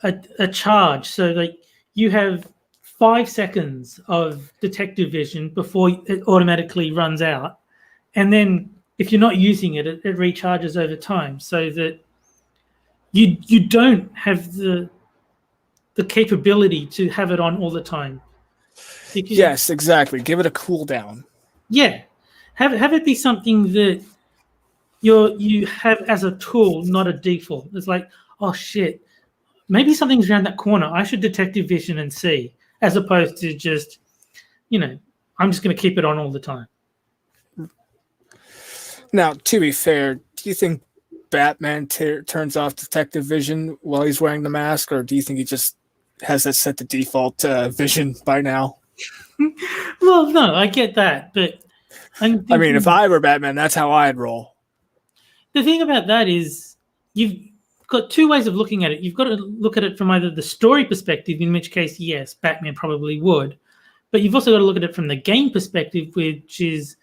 a charge, so like you have 5 seconds of detective vision before it automatically runs out, and then if you're not using it, it recharges over time, so that you don't have the capability to have it on all the time. Yes, exactly. Give it a cooldown. Yeah, have it be something that you have as a tool, not a default. It's like, oh shit, maybe something's around that corner. I should detective vision and see, as opposed to just, you know, I'm just going to keep it on all the time. Now, to be fair, do you think Batman turns off detective vision while he's wearing the mask, or do you think he just has that set to default vision by now? Well, no, I get that, but I mean, if I were Batman, that's how I'd roll. The thing about that is you've got two ways of looking at it. You've got to look at it from either the story perspective, in which case, yes, Batman probably would, but you've also got to look at it from the game perspective, which is,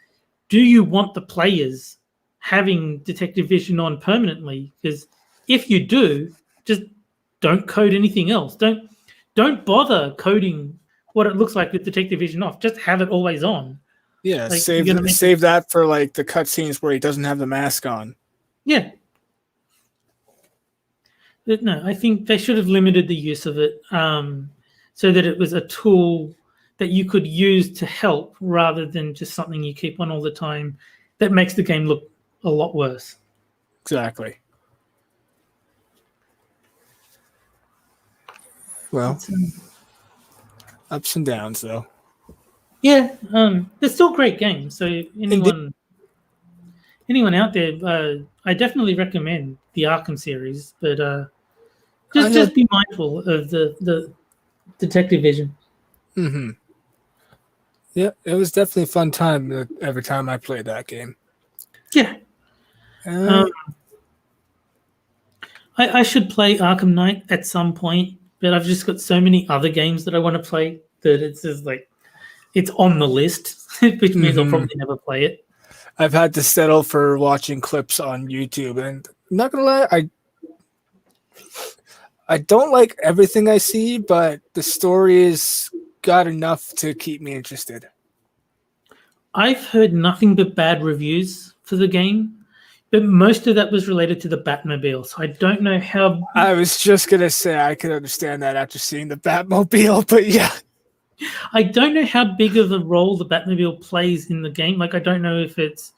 do you want the players having detective vision on permanently? Because if you do, just don't code anything else. don't bother coding what it looks like with detective vision off. Just have it always on. Yeah, Like, you're gonna make save that for like the cutscenes where he doesn't have the mask on. Yeah. But no, I think they should have limited the use of it so that it was a tool that you could use to help rather than just something you keep on all the time that makes the game look a lot worse. Exactly. Well, ups and downs, though. Yeah, they're still great games. So anyone out there, I definitely recommend the Arkham series, but just be mindful of the detective vision. Mm-hmm. Yeah, it was definitely a fun time every time I played that game. Yeah. I should play Arkham Knight at some point, but I've just got so many other games that I want to play that it's just like it's on the list, which means I'll probably never play it. I've had to settle for watching clips on YouTube, and I'm not gonna lie, I don't like everything I see, but the story has got enough to keep me interested. I've heard nothing but bad reviews for the game, but most of that was related to the Batmobile. So I don't know how. I was just gonna say I could understand that after seeing the Batmobile, but yeah. I don't know how big of a role the Batmobile plays in the game. Like, I don't know if it's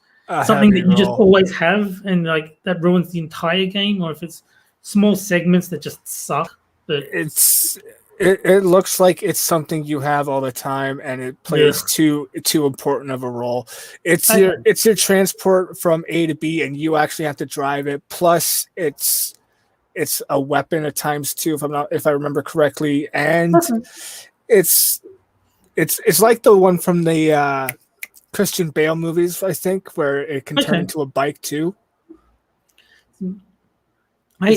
something that you just always have and like that ruins the entire game, or if it's small segments that just suck. But it looks like it's something you have all the time, and it plays too important of a role. It's your transport from A to B, and you actually have to drive it. Plus, it's a weapon at times too, if I remember correctly, and it's like the one from the Christian Bale movies, I think, where it can turn into a bike too. I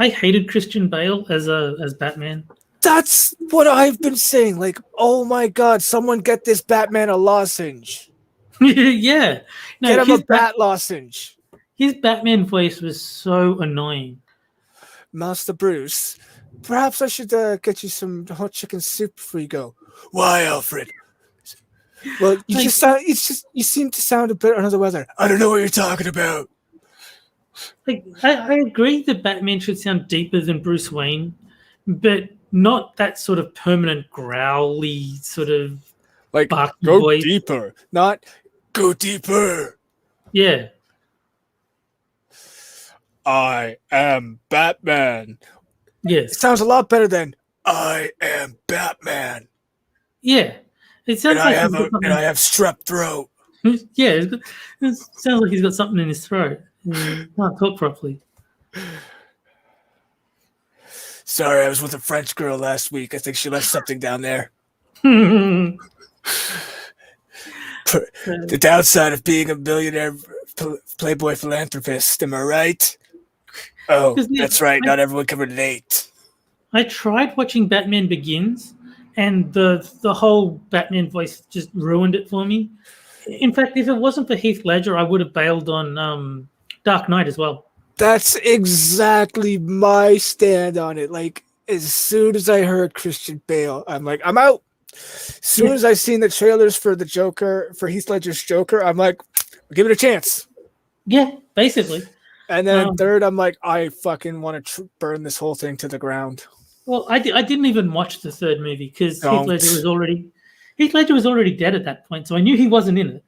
hated Christian Bale as Batman. That's what I've been saying. Like, oh my god, someone get this Batman a lozenge. Yeah, get him a bat lozenge. His Batman voice was so annoying. Master Bruce, perhaps I should get you some hot chicken soup before you go. Why, Alfred? Well, you seem to sound a bit under the weather. I don't know what you're talking about. Like, I agree that Batman should sound deeper than Bruce Wayne, but not that sort of permanent growly sort of like go voice. Deeper, not go deeper. Yeah. I am Batman. Yes. It sounds a lot better than I am Batman. Yeah. It sounds I have strep throat. Yeah, it sounds like he's got something in his throat. He can't talk properly. Sorry, I was with a French girl last week. I think she left something down there. The downside of being a millionaire playboy philanthropist, am I right? Oh, that's right. Not everyone can relate. I tried watching Batman Begins, and the whole Batman voice just ruined it for me. In fact, if it wasn't for Heath Ledger, I would have bailed on Dark Knight as well. That's exactly my stand on it. Like, as soon as I heard Christian Bale, I'm like, I'm out. As soon as I seen the trailers for the Joker, for Heath Ledger's Joker, I'm like, give it a chance. Yeah, basically. And then third, I'm like, I fucking want to burn this whole thing to the ground. Well, I didn't even watch the third movie because Heath Ledger was already dead at that point, so I knew he wasn't in it.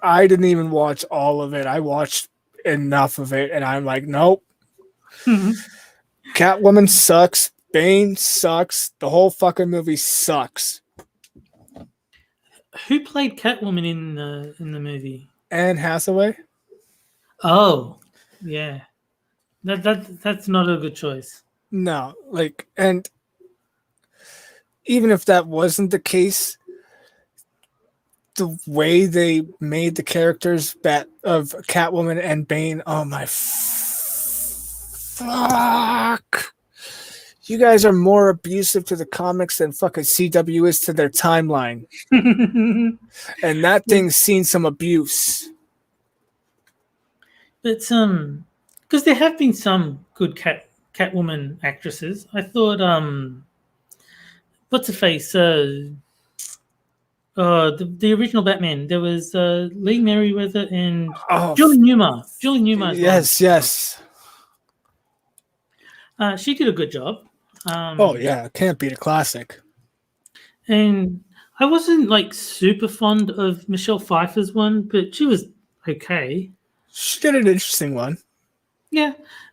I didn't even watch all of it. I watched enough of it, and I'm like, nope. Catwoman sucks. Bane sucks. The whole fucking movie sucks. Who played Catwoman in the movie? Anne Hathaway. Oh, yeah. That's not a good choice. No, like, and even if that wasn't the case, the way they made the characters of Catwoman and Bane, oh my fuck. You guys are more abusive to the comics than fucking CW is to their timeline. And that thing's seen some abuse. But because there have been some good Catwoman actresses. I thought what's her face? The original Batman. There was Lee Merriweather and Julie Newmar. Julie Newmar. Yes. She did a good job. Can't beat a classic. And I wasn't like super fond of Michelle Pfeiffer's one, but she was okay. She did an interesting one. Yeah,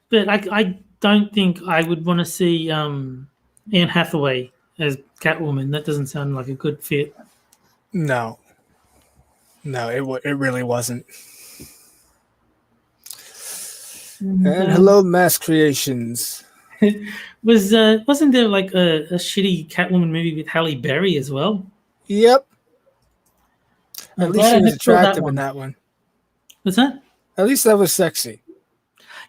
but I don't think I would want to see Anne Hathaway as Catwoman. That doesn't sound like a good fit. No, it really wasn't. And hello, Mass Creations. Wasn't there like a shitty Catwoman movie with Halle Berry as well? Yep. At least she was attractive in that one. What's that? At least that was sexy.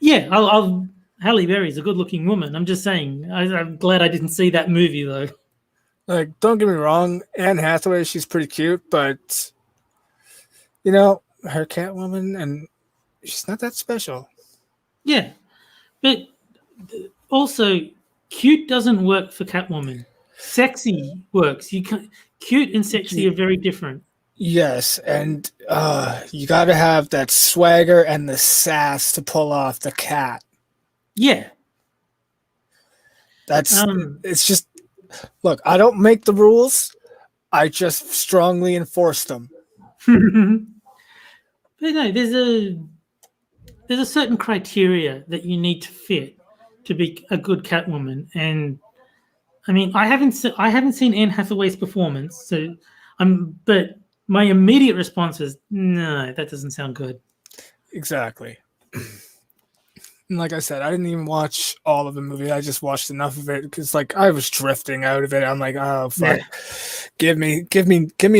Yeah, Halle Berry's a good-looking woman. I'm just saying. I'm glad I didn't see that movie though. Like, don't get me wrong, Anne Hathaway, she's pretty cute, but you know, her Catwoman, and she's not that special. Yeah, but also, cute doesn't work for Catwoman. Sexy works. Cute and sexy are very different. Yes, and you got to have that swagger and the sass to pull off the cat. Yeah, it's just. Look, I don't make the rules. I just strongly enforce them. But no, there's a certain criteria that you need to fit to be a good Catwoman, and I mean, I haven't seen Anne Hathaway's performance, so but my immediate response is no, that doesn't sound good. Exactly. And like I said, I didn't even watch all of the movie. I just watched enough of it because, like, I was drifting out of it. I'm like, oh fuck, give me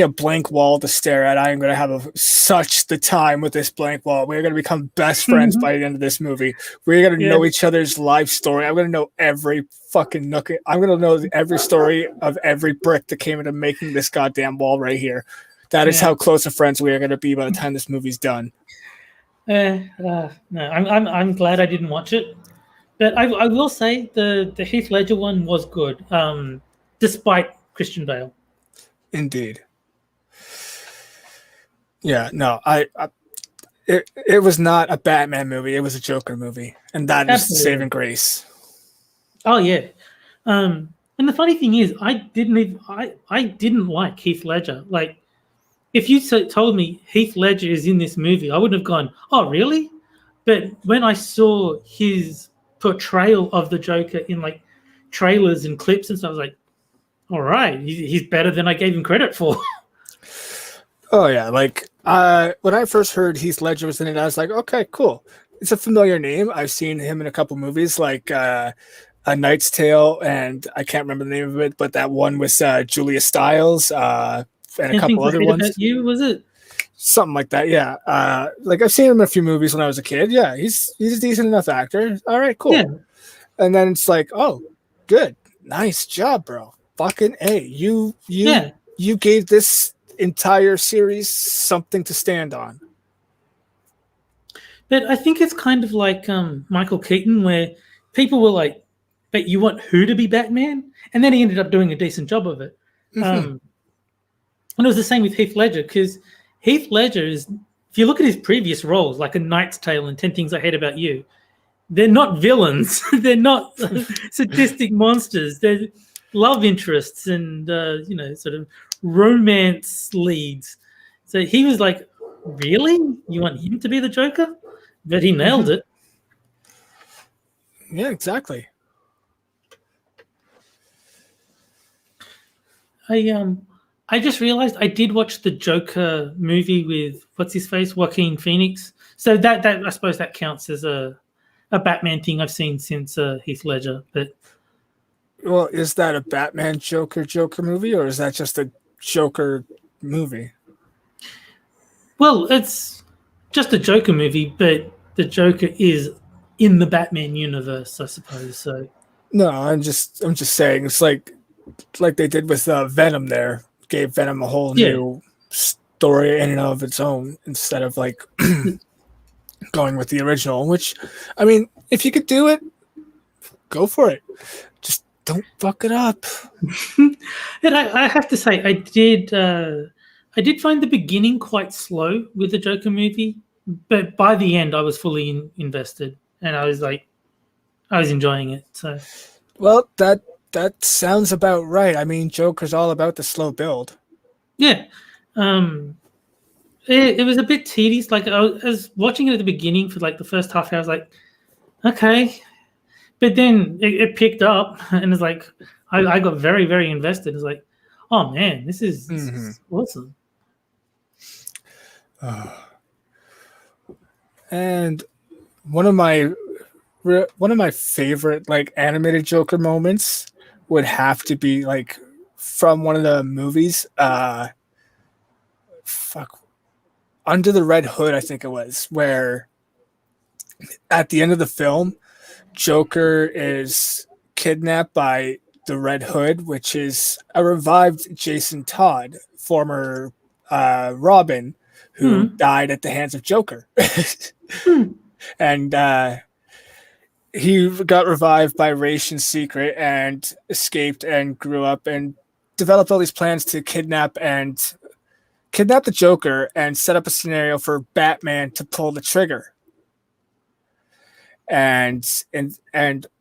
a blank wall to stare at. I am going to have such the time with this blank wall. We're going to become best friends by the end of this movie. We're going to know each other's life story. I'm going to know every fucking nook. I'm going to know every story of every brick that came into making this goddamn wall right here. That is how close of friends we are going to be by the time this movie's done. No, I'm glad I didn't watch it, but I will say the Heath Ledger one was good, despite Christian Bale. Indeed. Yeah, no, it was not a Batman movie. It was a Joker movie, and that is the saving grace. Oh yeah, and the funny thing is, I didn't like Heath Ledger. Like, if you told me Heath Ledger is in this movie, I wouldn't have gone, oh, really? But when I saw his portrayal of the Joker in, like, trailers and clips and stuff, I was like, all right, he's better than I gave him credit for. Oh, yeah. Like, when I first heard Heath Ledger was in it, I was like, okay, cool. It's a familiar name. I've seen him in a couple movies, like A Knight's Tale, and I can't remember the name of it, but that one with Julia Stiles, and a couple other ones. You, was it? Something like that, yeah. Like, I've seen him in a few movies when I was a kid. Yeah, he's a decent enough actor. All right, cool. Yeah. And then it's like, oh, good. Nice job, bro. Fucking A. You gave this entire series something to stand on. But I think it's kind of like Michael Keaton, where people were like, but you want who to be Batman? And then he ended up doing a decent job of it. And it was the same with Heath Ledger, because Heath Ledger is, if you look at his previous roles, like A Knight's Tale and 10 Things I Hate About You, they're not villains. They're not sadistic monsters. They're love interests and, sort of romance leads. So he was like, really? You want him to be the Joker? But he nailed it. Yeah, exactly. I just realized I did watch the Joker movie with what's his face, Joaquin Phoenix. So that I suppose that counts as a Batman thing I've seen since Heath Ledger. But well, is that a Batman Joker movie, or is that just a Joker movie? Well, it's just a Joker movie, but the Joker is in the Batman universe, I suppose. So no, I'm just saying it's like they did with Venom there. Gave Venom a whole new story in and of its own instead of like going with the original, which, I mean, if you could do it, go for it. Just Don't fuck it up. And I have to say, I did find the beginning quite slow with the Joker movie, but by the end, I was fully invested, and I was enjoying it. So, Well, that sounds about right. I mean, Joker's all about the slow build. yeah, it was a bit tedious. Like I was watching it at the beginning for like the first half hour. I was like, okay, but then it picked up, and it's like I got very, very invested. It's like, oh man, this is awesome. And one of my favorite like animated Joker moments would have to be like from one of the movies. Under the Red Hood, I think it was, where at the end of the film, Joker is kidnapped by the Red Hood, which is a revived Jason Todd, former Robin, who died at the hands of Joker. And he got revived by Ra's in secret and escaped and grew up and developed all these plans to kidnap the Joker and set up a scenario for Batman to pull the trigger. And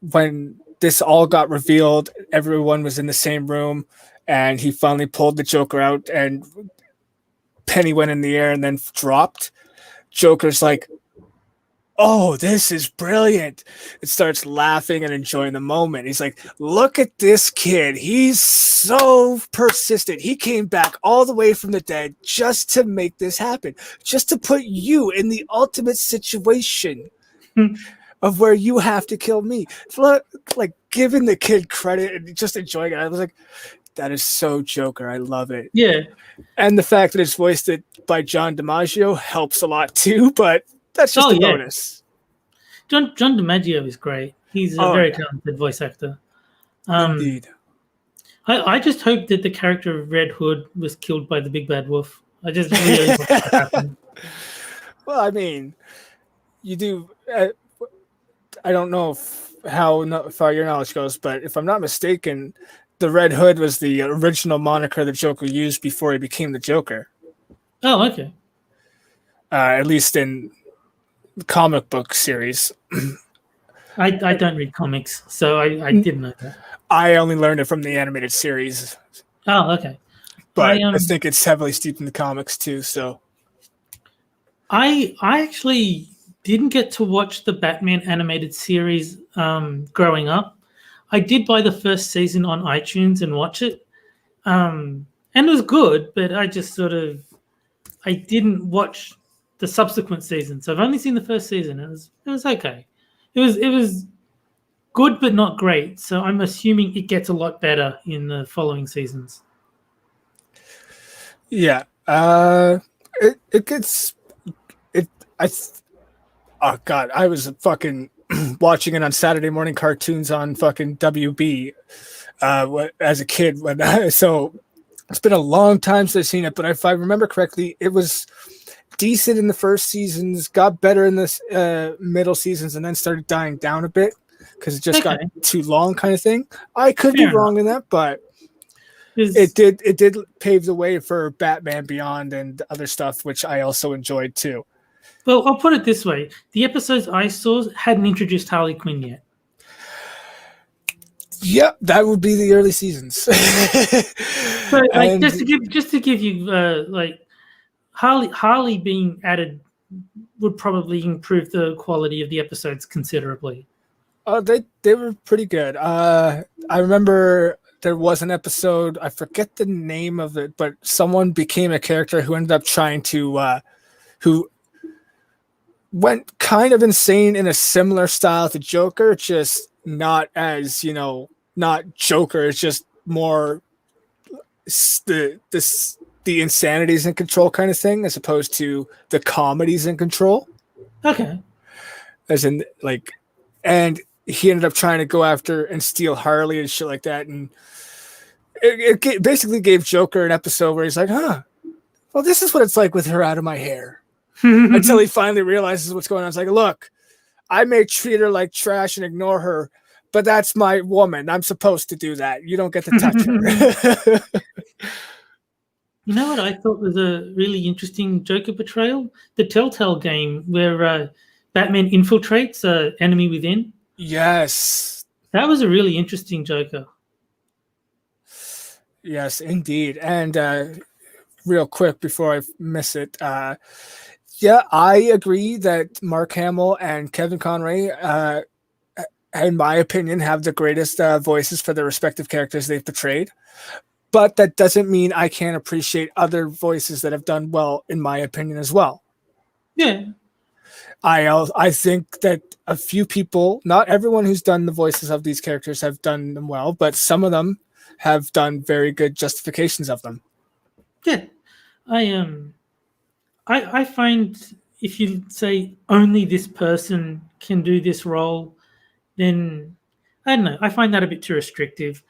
when this all got revealed, everyone was in the same room, and he finally pulled the Joker out, and Penny went in the air and then dropped. Joker's like, oh, this is brilliant. It starts laughing and enjoying the moment. He's like, look at this kid. He's so persistent. He came back all the way from the dead just to make this happen, just to put you in the ultimate situation of where you have to kill me. It's like giving the kid credit and just enjoying it. I was like, that is so Joker. I love it. Yeah. And the fact that it's voiced by John DiMaggio helps a lot too, but that's just a bonus. John DiMaggio is great. He's a very talented voice actor. Indeed. I just hope that the character of Red Hood was killed by the Big Bad Wolf. I just really want that to happen. Well, I mean, you do. I don't know how far your knowledge goes, but if I'm not mistaken, the Red Hood was the original moniker the Joker used before he became the Joker. Oh, okay. At least in the comic book series. I don't read comics, so I didn't know that. I only learned it from the animated series. Oh, okay. But I think it's heavily steeped in the comics too. So I actually didn't get to watch the Batman animated series growing up. I did buy the first season on iTunes and watch it. And it was good, but I just I didn't watch the subsequent seasons. So I've only seen the first season. It was okay. It was good, but not great. So I'm assuming it gets a lot better in the following seasons. Yeah. It gets it. Oh God, I was fucking watching it on Saturday morning cartoons on fucking WB as a kid. So it's been a long time since I've seen it, but if I remember correctly, it was decent in the first seasons, got better in the middle seasons, and then started dying down a bit because it just got too long, kind of thing. I could be wrong in that, but it did pave the way for Batman Beyond and other stuff, which I also enjoyed too. Well, I'll put it this way: the episodes I saw hadn't introduced Harley Quinn yet. Yep, that would be the early seasons. So, like, just to give you like Harley being added would probably improve the quality of the episodes considerably. Oh, they were pretty good. I remember there was an episode, I forget the name of it, but someone became a character who ended up trying to who went kind of insane in a similar style to Joker, just not as, not Joker. It's just more the insanity's in control kind of thing, as opposed to the comedy's in control. Okay. As in, like, and he ended up trying to go after and steal Harley and shit like that. And it basically gave Joker an episode where he's like, well, this is what it's like with her out of my hair. Until he finally realizes what's going on. It's like, look, I may treat her like trash and ignore her, but that's my woman. I'm supposed to do that. You don't get to touch her. You know what I thought was a really interesting Joker portrayal? The Telltale game where Batman infiltrates enemy within. Yes. That was a really interesting Joker. Yes, indeed. And real quick before I miss it, yeah, I agree that Mark Hamill and Kevin Conroy, in my opinion, have the greatest voices for their respective characters they've portrayed. But that doesn't mean I can't appreciate other voices that have done well, in my opinion, as well. Yeah. I think that a few people, not everyone who's done the voices of these characters have done them well, but some of them have done very good justifications of them. Yeah. I find if you say only this person can do this role, then I don't know. I find that a bit too restrictive.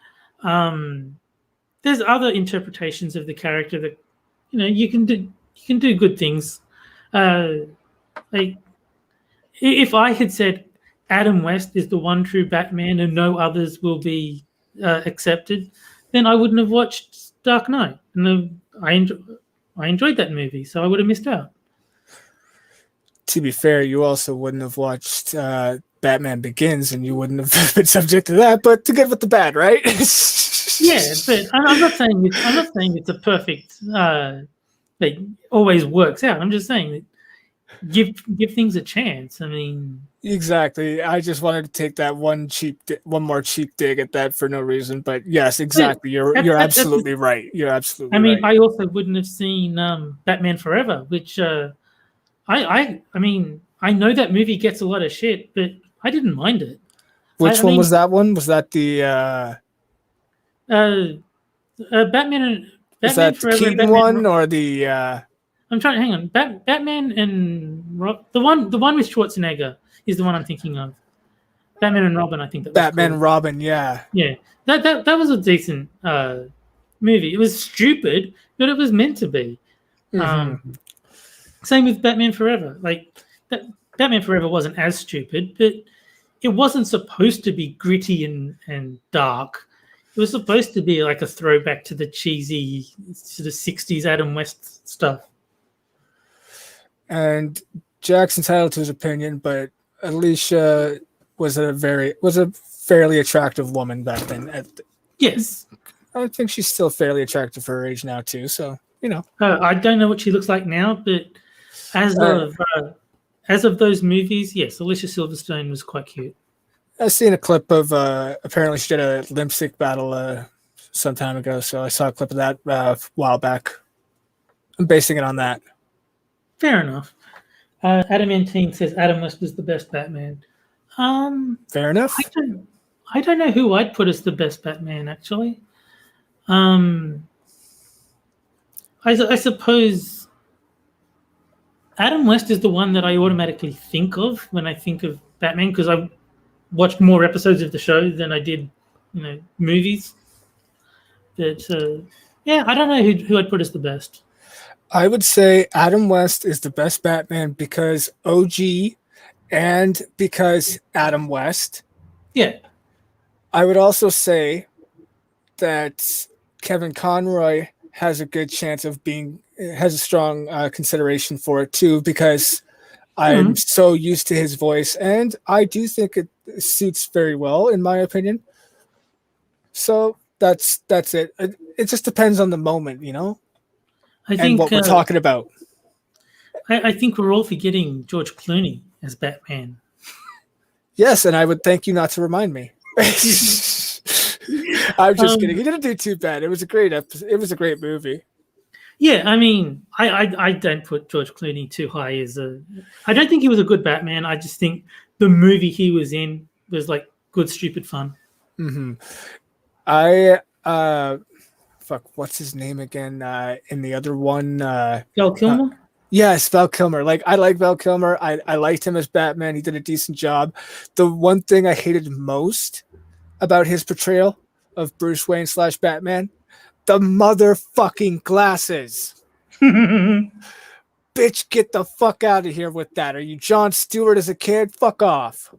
There's other interpretations of the character that you can do. You can do good things. Like if I had said Adam West is the one true Batman and no others will be accepted, then I wouldn't have watched Dark Knight. And I enjoyed that movie, so I would have missed out. To be fair, you also wouldn't have watched Batman Begins, and you wouldn't have been subject to that. But the good with the bad, right? Yeah, but I'm not saying it's a perfect that always works out. I'm just saying that give things a chance. I mean, exactly. I just wanted to take that one more cheap dig at that for no reason. But yes, exactly. You're absolutely right. You're absolutely. I mean, right. I also wouldn't have seen Batman Forever, which I mean, I know that movie gets a lot of shit, but I didn't mind it. Which one was that one? Was that the Batman was that Forever the Keaton one or the I'm trying to hang on. Batman and the one with Schwarzenegger is the one I'm thinking of. Batman and Robin, I think that was Batman and Robin, yeah. Yeah. That was a decent movie. It was stupid, but it was meant to be. Mm-hmm. Same with Batman Forever. Like Batman Forever wasn't as stupid, but it wasn't supposed to be gritty and dark. It was supposed to be like a throwback to the cheesy sort of 60s Adam West stuff. And Jack's entitled to his opinion, but Alicia was a fairly attractive woman back then. Yes. I think she's still fairly attractive for her age now too, so I don't know what she looks like now, but as of those movies, yes, Alicia Silverstone was quite cute. I've seen a clip of apparently she did a lip sync battle some time ago, so I saw a clip of that a while back. I'm basing it on that. Fair enough. Adamantine says Adam West was the best Batman. Fair enough. I don't know who I'd put as the best Batman, actually. I suppose Adam West is the one that I automatically think of when I think of Batman, because I watched more episodes of the show than I did, movies. But yeah, I don't know who I'd put as the best. I would say Adam West is the best Batman because OG and because Adam West. Yeah. I would also say that Kevin Conroy has a good chance of has a strong consideration for it too, because I'm so used to his voice, and I do think it suits very well, in my opinion. So that's it. It just depends on the moment, I think, and what we're talking about. I think we're all forgetting George Clooney as Batman. Yes, and I would thank you not to remind me. I'm just kidding. He didn't do too bad. It was a great episode. It was a great movie. Yeah, I mean, I don't put George Clooney too high as I don't think he was a good Batman. I just think the movie he was in was like good, stupid fun. Mm-hmm. What's his name again? In the other one, Val Kilmer. Yes, Val Kilmer. Like, I like Val Kilmer. I liked him as Batman. He did a decent job. The one thing I hated most about his portrayal of Bruce Wayne / Batman, the motherfucking glasses. Bitch, get the fuck out of here with that. Are you Jon Stewart as a kid? Fuck off.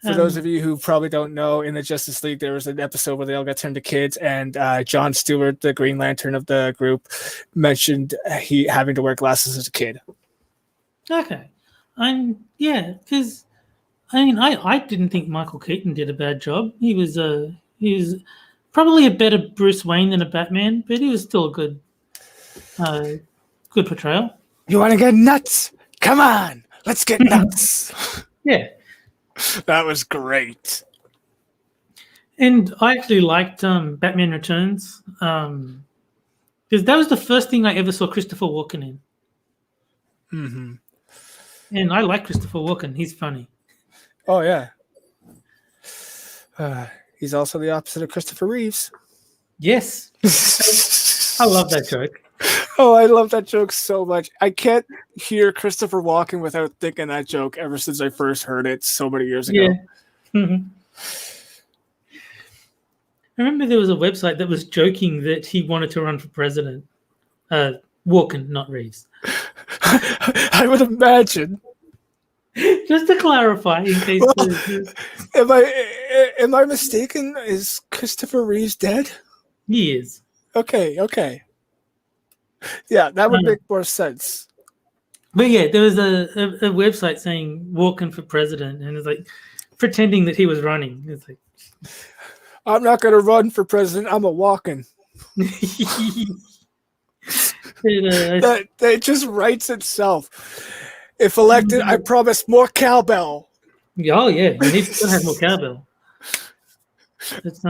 For those of you who probably don't know, in the Justice League, there was an episode where they all got turned to kids, and John Stewart, the Green Lantern of the group, mentioned he having to wear glasses as a kid. Okay. Because I didn't think Michael Keaton did a bad job. He was probably a better Bruce Wayne than a Batman, but he was still a good portrayal. You want to get nuts? Come on, let's get nuts. Yeah. That was great. And I actually liked Batman Returns because that was the first thing I ever saw Christopher Walken in. Mm-hmm. And I like Christopher Walken. He's funny. Oh, yeah. He's also the opposite of Christopher Reeves. Yes. I love that joke. Oh, I love that joke so much. I can't hear Christopher Walken without thinking that joke ever since I first heard it so many years ago. Yeah. Mm-hmm. I remember there was a website that was joking that he wanted to run for president. Walken, not Reeves. I would imagine. Just to clarify, in case. Am I mistaken? Is Christopher Reeves dead? He is. Okay. Yeah, that would make more sense. But yeah, there was a website saying Walken for president, and it's like pretending that he was running. It's like, I'm not going to run for president. I'm a walking. That just writes itself. If elected, I promise more cowbell. Oh yeah, you need to have more cowbell. It's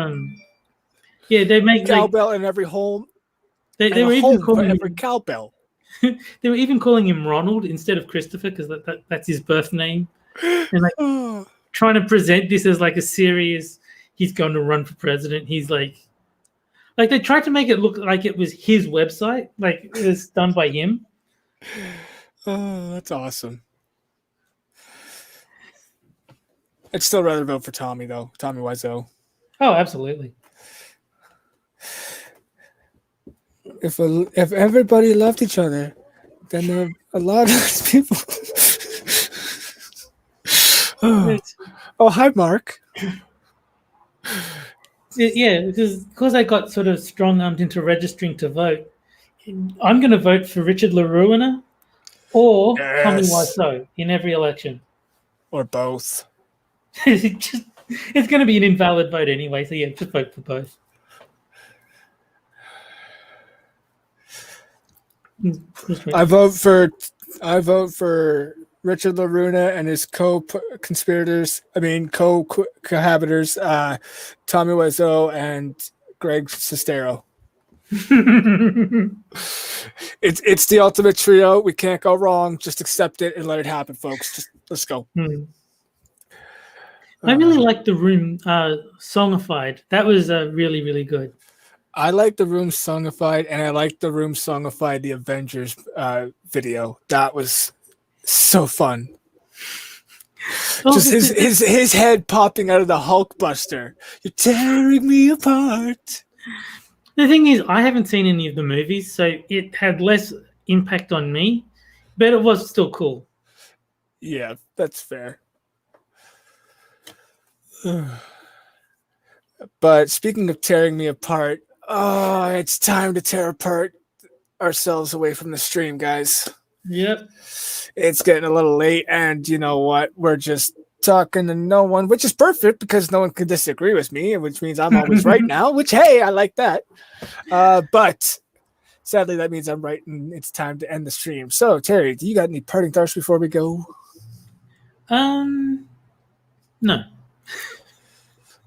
yeah, they make cowbell in every home. They were even calling every cowbell. They were even calling him Ronald instead of Christopher because that's his birth name, and like trying to present this as like a serious. He's going to run for president. He's like they tried to make it look like it was his website, like it was done by him. Oh, that's awesome. I'd still rather vote for Tommy though. Tommy Wiseau. Oh, absolutely. If everybody loved each other, then there are a lot of people. Oh, hi, Mark. Yeah, because I got sort of strong-armed into registering to vote. I'm going to vote for Richard LaRuina or Tommy Wiseau in every election. Or both. It's going to be an invalid vote anyway, so yeah, just vote for both. I vote for Richard LaRuina and his co-cohabitors, Tommy Wiseau and Greg Sestero. It's the ultimate trio. We can't go wrong. Just accept it and let it happen, folks. Just let's go. I really like the Room songified. That was really, really good. I like the Room songified, and I like the Room songified the Avengers video. That was so fun. Just his head popping out of the Hulkbuster. You're tearing me apart. The thing is, I haven't seen any of the movies, so it had less impact on me, but it was still cool. Yeah, that's fair. But speaking of tearing me apart, it's time to tear apart ourselves away from the stream, guys. Yep. It's getting a little late, and you know what? We're just talking to no one, which is perfect because no one can disagree with me, which means I'm always right now, which, hey, I like that. But sadly, that means I'm right, and it's time to end the stream. So, Terry, do you got any parting thoughts before we go? No.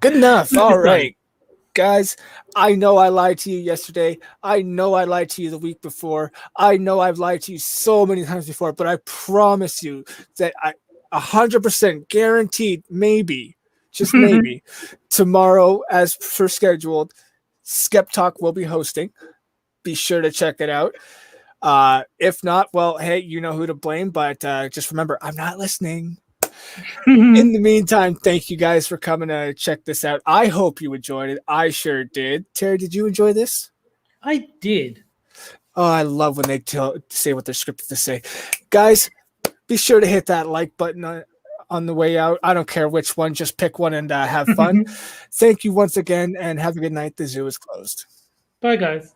Good enough. All right. Guys, I know I lied to you yesterday. I know I lied to you the week before. I know I've lied to you so many times before, but I promise you that I 100% guaranteed, maybe, just maybe, tomorrow, as per scheduled, Skep Talk will be hosting. Be sure to check it out. If not, well, hey, you know who to blame, but just remember, I'm not listening. In the meantime, thank you guys for coming to check this out. I hope you enjoyed it. I sure did. Terry, did you enjoy this? I did. Oh, I love when they say what they're scripted to say. Guys, be sure to hit that like button on the way out. I don't care which one. Just pick one and have fun. Thank you once again, and have a good night. The zoo is closed. Bye, guys.